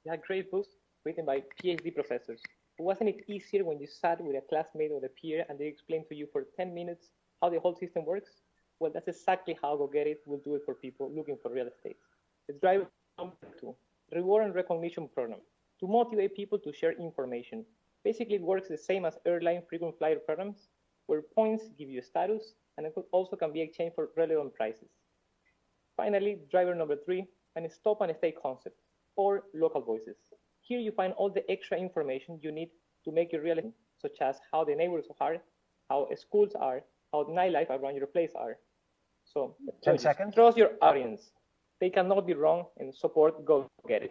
You had great books written by PhD professors. But wasn't it easier when you sat with a classmate or a peer and they explained to you for 10 minutes how the whole system works? Well, that's exactly how GoGetIt will do it for people looking for real estate. It's driver number 2, reward and recognition program, to motivate people to share information. Basically, it works the same as airline frequent flyer programs, where points give you status, and it also can be exchanged for relevant prices. Finally, driver number 3, an stop and stay concept, or local voices. Here you find all the extra information you need to make your real estate, such as how the neighborhoods are, how schools are, how nightlife around your place are. So, 10 seconds. Trust your audience. They cannot be wrong, and support GoGetIt.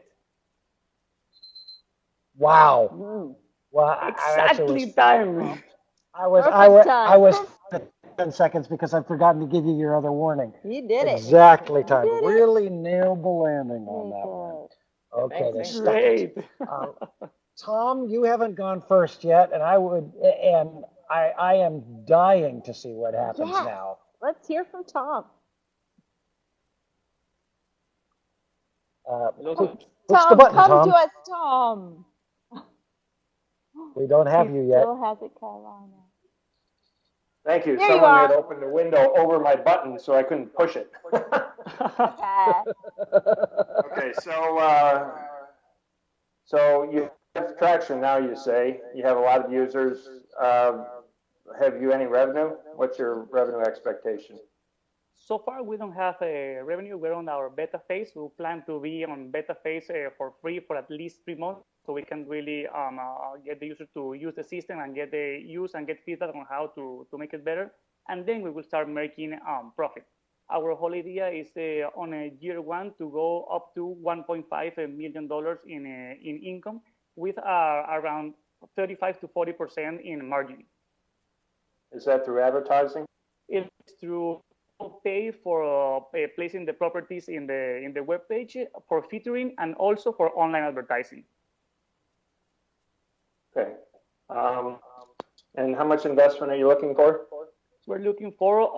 Wow. Well, exactly time. I was 10 seconds because I've forgotten to give you your other warning. You did it. Exactly time. Really nailed the landing on that one. Okay, that's great. Tom, you haven't gone first yet, and I am dying to see what happens now. Let's hear from Tom. Push the button, come to us, Tom. We don't have you yet. Still has it, Carolina. Thank you. There Someone you had opened the window over my button, so I couldn't push it. Okay, so you have traction now, you say. You have a lot of users. Have you any revenue? What's your revenue expectation? So far, we don't have a revenue. We're on our beta phase. We plan to be on beta phase for free for at least 3 months, so we can really get the user to use the system and get the use and get feedback on how to make it better. And then we will start making profit. Our whole idea is on a year 1 to go up to $1.5 million in income with around 35 to 40% in margin. Is that through advertising? It's through pay for placing the properties in the web page, for featuring, and also for online advertising. Okay. And how much investment are you looking for? We're looking for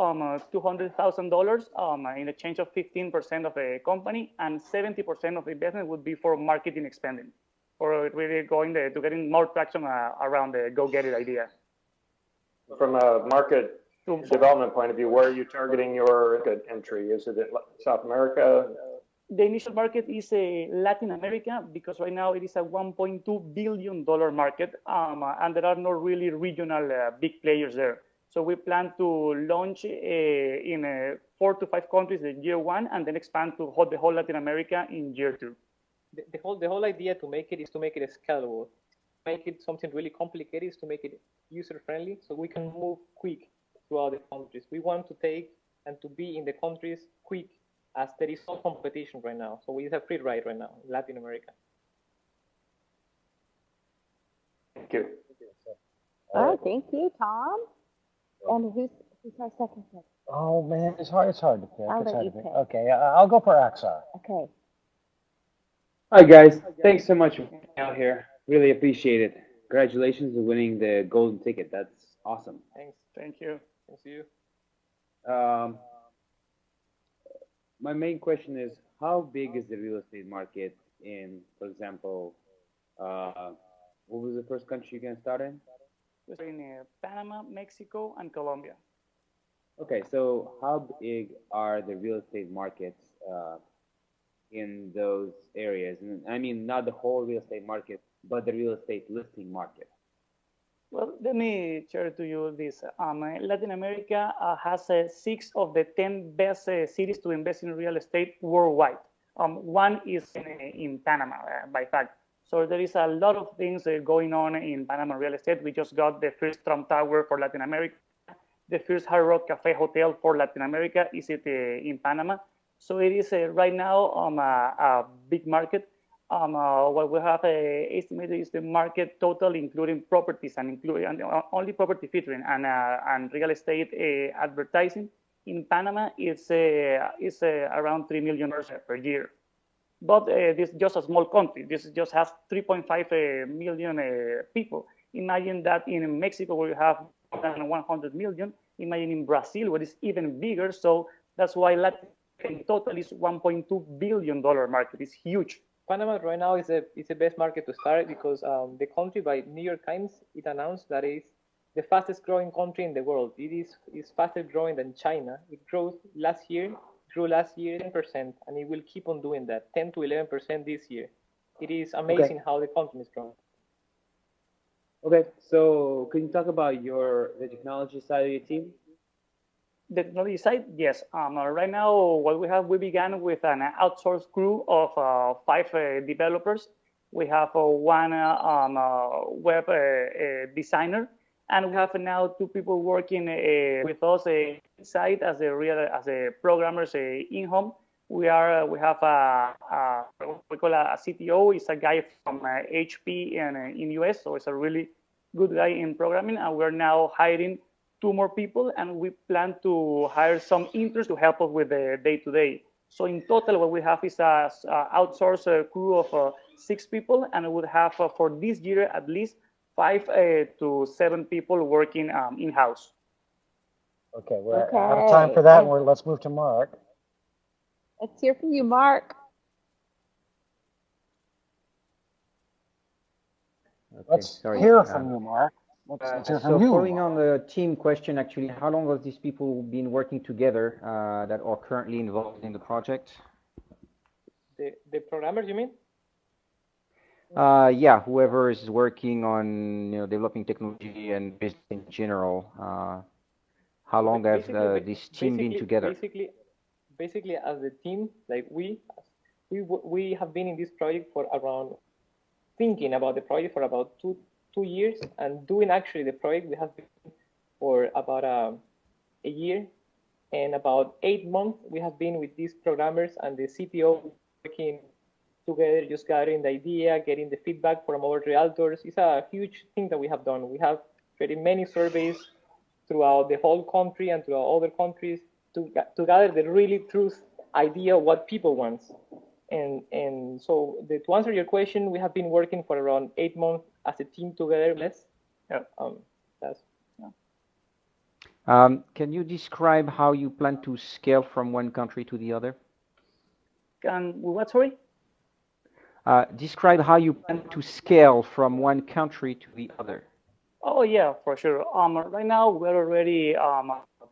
$200,000 in exchange of 15% of the company, and 70% of the investment would be for marketing expanding, or really going to getting more traction around the Go Get It idea. From a market development point of view, where are you targeting your entry? Is it South America? The initial market is Latin America, because right now it is a $1.2 billion market, and there are no really regional big players there. So we plan to launch in 4 to 5 countries in year 1, and then expand to the whole Latin America in year 2. The whole idea to make it is to make it scalable. Make it something really complicated is to make it user friendly, so we can move quick throughout the countries. We want to take and to be in the countries quick, as there is no competition right now. So we have free ride right now in Latin America. Thank you. All right, thank you, Tom. And who's our second pick? Oh man, it's hard to pick. I'll It's let hard you to pick. pick. Okay, I'll go for Axar. Okay. Hi guys, thanks so much for being out here. Really appreciate it. Congratulations on winning the golden ticket. That's awesome. Thanks. Thank you. Thanks to you. My main question is, how big is the real estate market in, for example, what was the first country you're gonna start in? In Panama, Mexico, and Colombia. Okay, so how big are the real estate markets in those areas? And I mean, not the whole real estate market, but the real estate listing market. Well, let me share to you this. Latin America has 6 of the 10 best cities to invest in real estate worldwide. One is in Panama, by fact. So there is a lot of things going on in Panama real estate. We just got the first Trump Tower for Latin America. The first Hard Rock Cafe Hotel for Latin America is in Panama. So it is right now a big market. What we have estimated is the market total, including properties and only property featuring and real estate advertising in Panama is around $3 million per year. But this is just a small country. This just has 3.5 million people. Imagine that in Mexico, where you have more than 100 million. Imagine in Brazil, where it's even bigger. So that's why Latin in total is $1.2 billion market. It's huge. Panama right now is the best market to start, because the country, by New York Times, it announced that it's the fastest growing country in the world. It is faster growing than China. It grew last year 10%, and it will keep on doing that, 10 to 11% this year. It is amazing how the country is growing. Okay, so can you talk about the technology side of your team? The technology side, yes. Right now, what we began with an outsourced crew of 5 developers. We have one web designer, and we have now 2 people working with us inside as a programmers in home. We have what we call a CTO. It's a guy from HP in US, so it's a really good guy in programming. And we're now hiring 2 more people, and we plan to hire some interns to help us with the day-to-day. So in total, what we have is a outsourced crew of 6 people, and we would have for this year at least 5 to 7 people working in-house. Okay, we're out of time for that. Let's move to Mark. Let's hear from you, Mark. Okay, let's hear from you, Mark. Let's hear from you. Following on the team question, actually, how long have these people been working together that are currently involved in the project? The programmers, you mean? Yeah, whoever is working on developing technology and business in general. How long has this team been together? Basically, as a team, like we have been in this project for around, thinking about the project for about two years, and doing actually the project we have been for about a year, and about 8 months we have been with these programmers and the CTO working together, just gathering the idea, getting the feedback from our realtors. It's a huge thing that we have done. We have created many surveys throughout the whole country and throughout other countries to gather the really truth idea of what people want. And so to answer your question, we have been working for around 8 months as a team together. Can you describe how you plan to scale from one country to the other? What, sorry? Describe how you plan to scale from one country to the other. Oh yeah, for sure. Right now we're already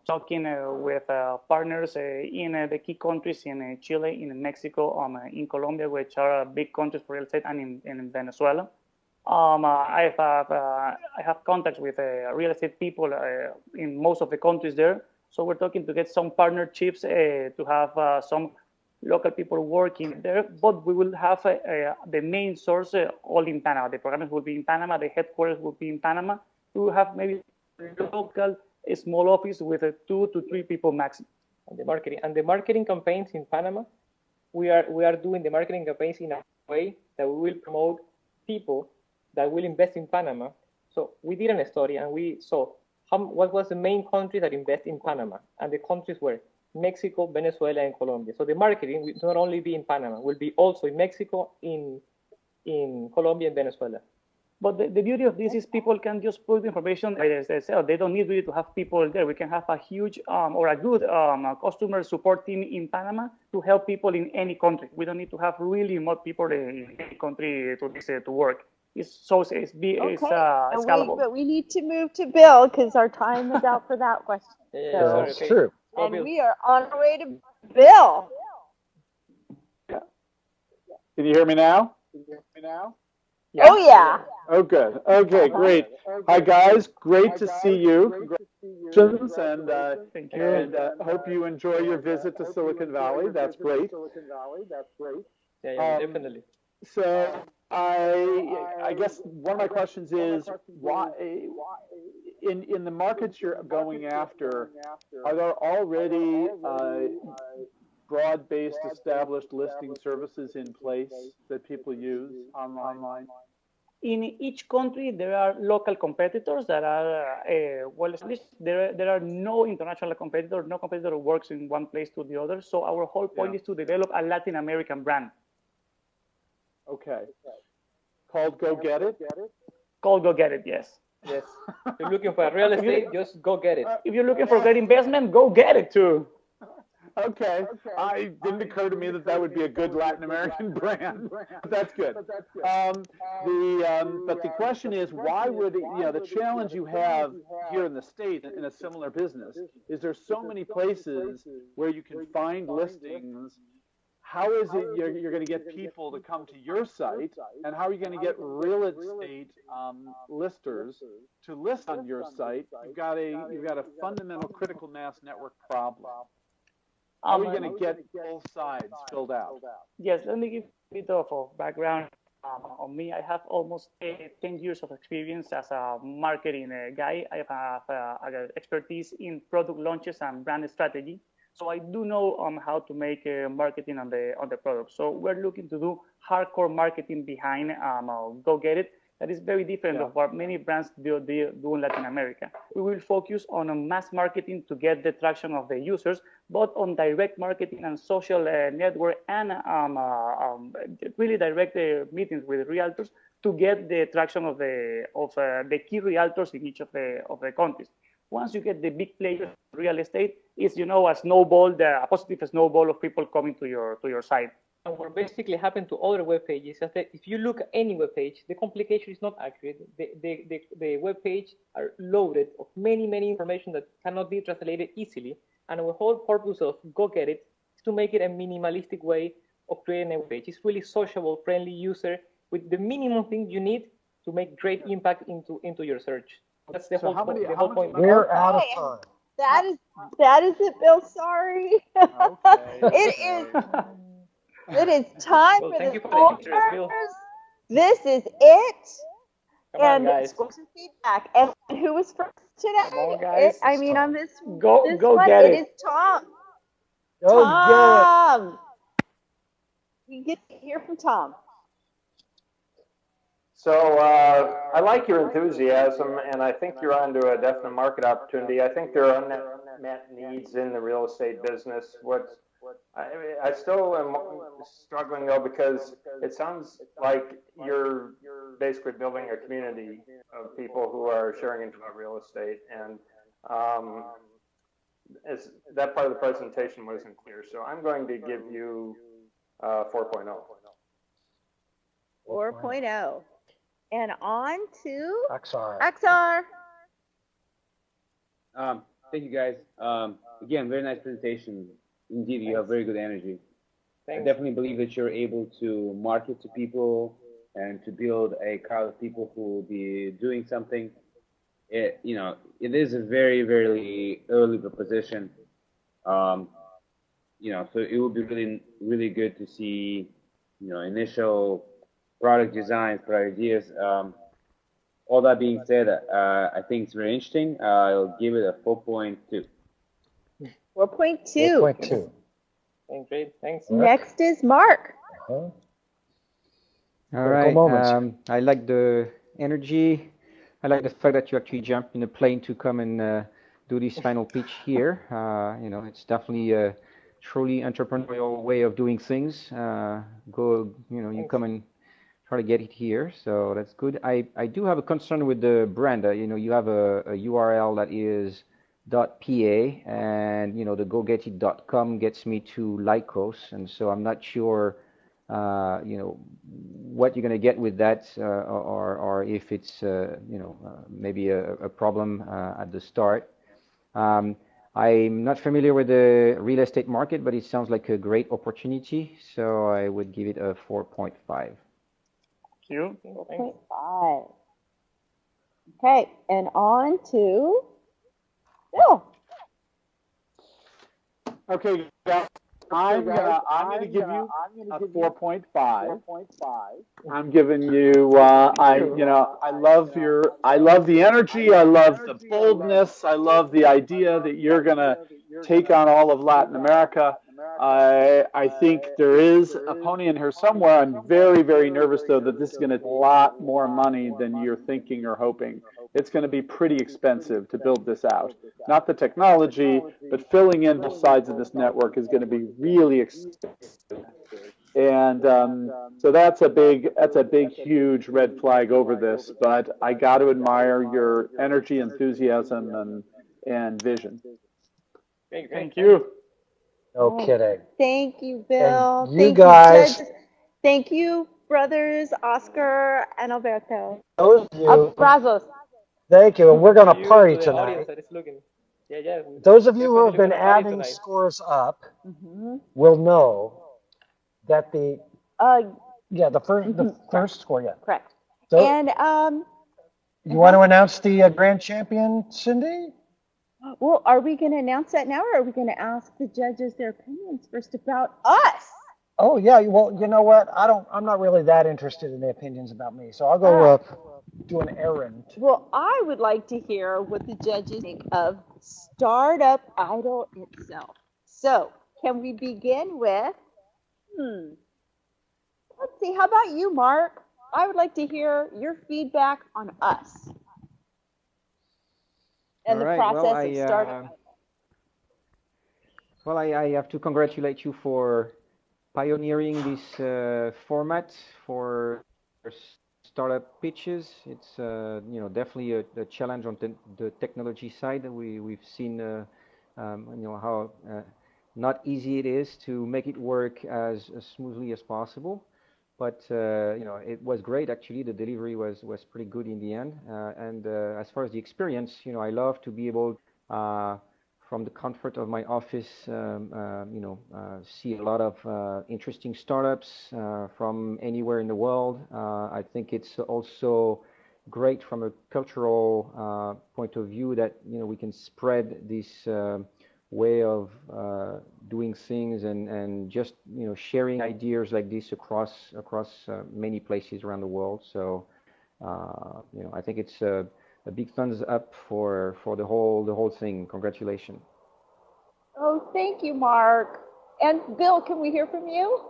talking with partners in the key countries in Chile, in Mexico, in Colombia, which are big countries for real estate, and in Venezuela. I have contacts with real estate people in most of the countries there. So we're talking to get some partnerships to have some local people working there, but we will have the main source all in Panama. The programs will be in Panama, the headquarters will be in Panama. We will have maybe local a small office with 2 to 3 people maximum. And the marketing campaigns in Panama, we are doing the marketing campaigns in a way that we will promote people that will invest in Panama. So we did a study and we saw what was the main country that invest in Panama, and the countries were Mexico, Venezuela, and Colombia. So the marketing will not only be in Panama, will be also in Mexico, in Colombia, and Venezuela. But the beauty of this is people can just put information themselves. They don't need really to have people there. We can have a huge or a good customer support team in Panama to help people in any country. We don't need to have really more people in any country to work. It's scalable. But we need to move to Bill because our time is out for that question. Yeah, that's true. And we are on our way to Bill. Yeah. Can you hear me now? Yeah. Oh, yeah. Oh, good. Okay, great. Hi, guys. Great to see you. Congratulations, and hope you enjoy your visit to Silicon Valley. That's great. Yeah, definitely. So I guess one of my questions is, why in the markets you're going after, are there already broad-based established listing services in place that people use online? In each country, there are local competitors that are well established. There are no international competitors. No competitor works in one place to the other. So our whole point is to develop a Latin American brand. Okay. Called Go Get It? Called Go Get It, yes. Yes. If you're looking for real estate, just go get it. If you're looking for great investment, go get it too. Okay. It didn't occur to me that would be a good Latin American brand. That's good. But the question is, why would the challenge you have here in the States in a similar business is there's so many places where you can find listings. How is it you're going to get people to come to your site, and how are you going to get real estate listers to list on your site? You've got a fundamental critical mass network problem. How are you going to get both sides filled out? Yes, let me give a bit of background on me. I have almost 10 years of experience as a marketing guy. I have expertise in product launches and brand strategy. So I do know how to make marketing on the product. So we're looking to do hardcore marketing behind Go Get It. That is very different of what many brands do in Latin America. We will focus on mass marketing to get the traction of the users, but on direct marketing and social network and really direct meetings with realtors to get the traction of the key realtors in each of the countries. Once you get the big players in real estate, it's a snowball, a positive snowball of people coming to your site. And what basically happened to other web pages is that if you look at any web page, the complication is not accurate. The web page are loaded of many information that cannot be translated easily. And our whole purpose of Go Get It is to make it a minimalistic way of creating a web page. It's really sociable, friendly user with the minimum things you need to make great impact into your search. That's the whole point. We're out of time. That is it, Bill. Sorry. Okay. It is time Well, for thank the you for the interest, Bill. This is it. Come on, guys. Scores and feedback. And who was first today? Come on, guys. On this Go one, get it. It is Tom. Go Tom. We get to hear from Tom. So I like your enthusiasm, and I think you're onto a definite market opportunity. I think there are unmet needs in the real estate business. I still am struggling though, because it sounds like you're basically building a community of people who are sharing into real estate, and that part of the presentation wasn't clear. So I'm going to give you 4.0. 4.0. And on to Aksar. Aksar. Thank you, guys. Again, very nice presentation. Indeed, you have very good energy. Thanks. I definitely believe that you're able to market to people and to build a crowd of people who will be doing something. It is a very, very early proposition. So it would be really, really good to see, initial product designs, product ideas. All that being said, I think it's very interesting. I'll give it a 4.2. 4.2. 4.2. Great, thanks. Next is Mark. All right. I like the energy. I like the fact that you actually jumped in a plane to come and do this final pitch here. It's definitely a truly entrepreneurial way of doing things. You come and try to get it here, so that's good. I do have a concern with the brand. You have a URL that is .pa, and the gogetit.com gets me to Lycos, and so I'm not sure what you're going to get with that, or if it's maybe a problem at the start. I'm not familiar with the real estate market, but it sounds like a great opportunity, so I would give it a 4.5. 4.5. Okay, and on to Bill. Okay, guys. I'm going to give you a 4.5. I'm giving you. I love the energy. I love the boldness. I love the idea that you're going to take on all of Latin America. I think there is a pony in here somewhere. I'm very, very nervous, though, that this is going to be a lot more money than you're thinking or hoping. It's going to be pretty expensive to build this out. Not the technology, but filling in both sides of this network is going to be really expensive. And so that's a big, huge red flag over this. But I got to admire your energy, enthusiasm, and vision. Thank you. No kidding. Thank you, Bill. And you guys. Thank you, brothers Oscar and Alberto. Those of you. Abrazos. Thank you. And we're going to party tonight. Yeah. Those of you who have been adding scores up will know that the first score, yeah. Correct. So, and you want to announce the grand champion, Cindy? Well, are we going to announce that now, or are we going to ask the judges their opinions first about us? Oh yeah. Well, you know what? I'm not really that interested in the opinions about me, so I'll go do an errand. Well, I would like to hear what the judges think of Startup Idol itself. So, can we begin with? Let's see. How about you, Mark? I would like to hear your feedback on us and the process of starting. Well, I have to congratulate you for pioneering this format for startup pitches. It's definitely a challenge on the technology side. We've seen how not easy it is to make it work as smoothly as possible. But it was great actually. The delivery was pretty good in the end. And as far as the experience, I love to be able, from the comfort of my office, see a lot of interesting startups from anywhere in the world. I think it's also great from a cultural point of view that we can spread this way of doing things and just sharing ideas like this across many places around the world. So I think it's a big thumbs up for the whole thing. Congratulations. Oh, thank you, Mark. And Bill, can we hear from you?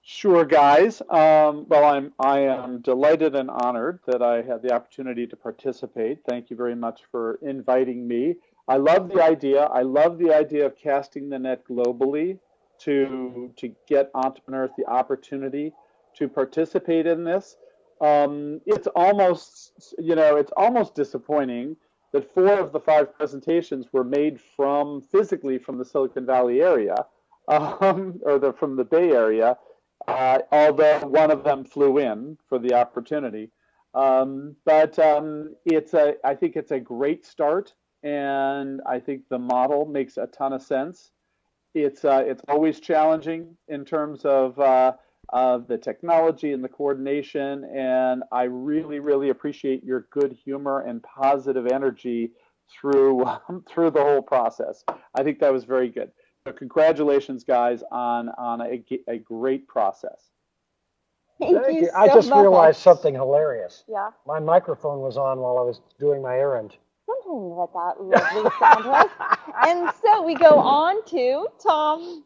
Sure, guys. Well, I am delighted and honored that I had the opportunity to participate. Thank you very much for inviting me. I love the idea. I love the idea of casting the net globally to get entrepreneurs the opportunity to participate in this. It's almost, it's almost disappointing that 4 of the 5 presentations were made physically from the Silicon Valley area, from the Bay Area. Although one of them flew in for the opportunity. But I think it's a great start, and I think the model makes a ton of sense. It's always challenging in terms of the technology and the coordination, and I really, really appreciate your good humor and positive energy through the whole process. I think that was very good. So congratulations, guys, on a great process. Thank you so I just much. realized something hilarious. Yeah. My microphone was on while I was doing my errand. Wondering what that lovely sound was. And so we go on to Tom.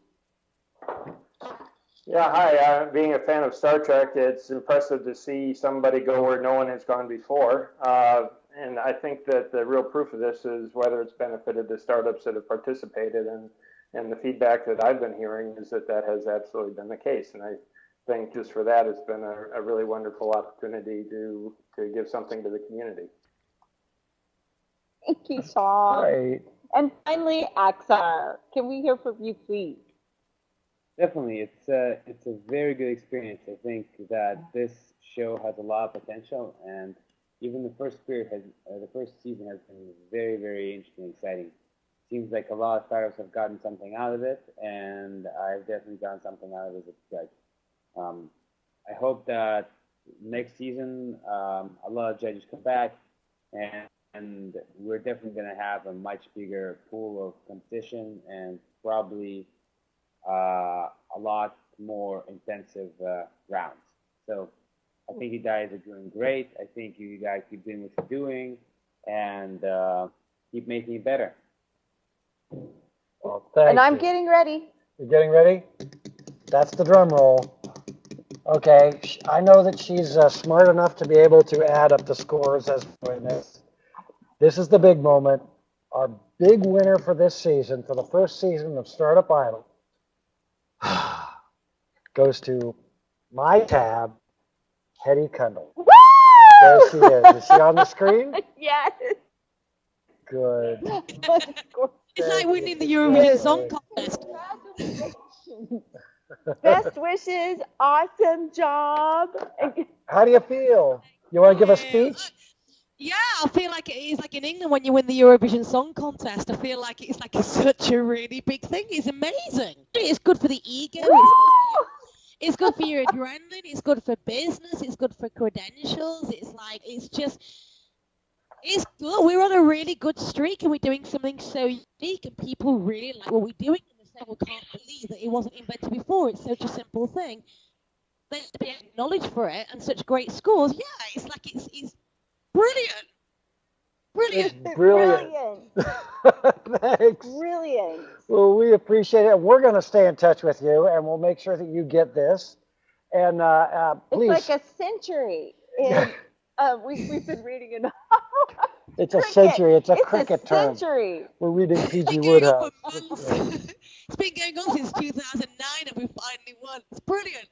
Yeah, hi. Being a fan of Star Trek, it's impressive to see somebody go where no one has gone before. And I think that the real proof of this is whether it's benefited the startups that have participated, and the feedback that I've been hearing is that has absolutely been the case. And I think just for that, it's been a really wonderful opportunity to give something to the community. Thank you, Tom. Right. And finally, Aksar, can we hear from you, please? Definitely, it's a very good experience. I think that this show has a lot of potential, and even the first season has been very, very interesting and exciting. Seems like a lot of startups have gotten something out of it, and I've definitely gotten something out of it as a judge. I hope that next season a lot of judges come back, and we're definitely going to have a much bigger pool of competition and probably a lot more intensive rounds. So I think you guys are doing great. I think you guys keep doing what you're doing, and keep making it better. Well, thank and I'm you. getting ready. You're getting ready? That's the drum roll. Okay, I know that she's smart enough to be able to add up the scores as witness. This is the big moment. Our big winner for this season, for the first season of Startup Idol, goes to my tab, Hetty Kundal. Woo! There she is. Is she on the screen? Yes. Good. It's like winning the Eurovision Song Contest. Best wishes. Awesome job. How do you feel? You want to give a speech? Yeah, I feel like it's like in England when you win the Eurovision Song Contest. I feel like it's like such a really big thing. It's amazing. It's good for the ego. It's good for your adrenaline. It's good for business. It's good for credentials. We're on a really good streak, and we're doing something so unique, and people really like what we're doing. And they say, "Well, can't believe that it wasn't invented before. It's such a simple thing." Then to be acknowledged for it and such great scores, yeah, it's like it's brilliant. Brilliant. Brilliant. Thanks. Brilliant. Well, we appreciate it. We're going to stay in touch with you, and we'll make sure that you get this. And please. It's like a century. We've been reading it. It's a century. It's a cricket term. Century. We're reading P.G. Woodhouse. It's been going on since 2009, and we finally won. It's brilliant.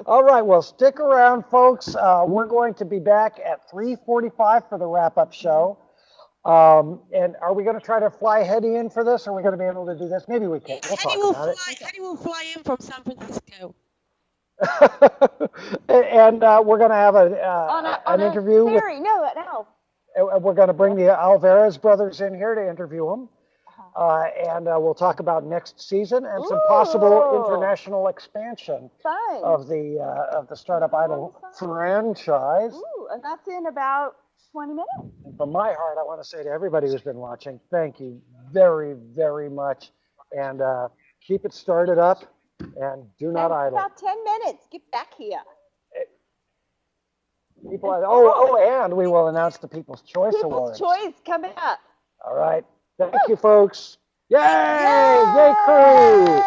All right, well, stick around, folks. We're going to be back at 3:45 for the wrap-up show. And are we going to try to fly Hetty in for this, or are we going to be able to do this? Maybe we can. Hetty will fly in from San Francisco. And we're going to have an interview with... No. We're going to bring the Alvarez brothers in here to interview them. And we'll talk about next season and some possible international expansion of the Startup Idol franchise. Ooh, and that's in about 20 minutes. And from my heart, I want to say to everybody who's been watching, thank you very, very much. And keep it started up and do not idle. About 10 minutes. Get back here. And we will announce the People's Choice Awards. People's Choice coming up. All right. Thank you, folks. Yay! Yay, crew!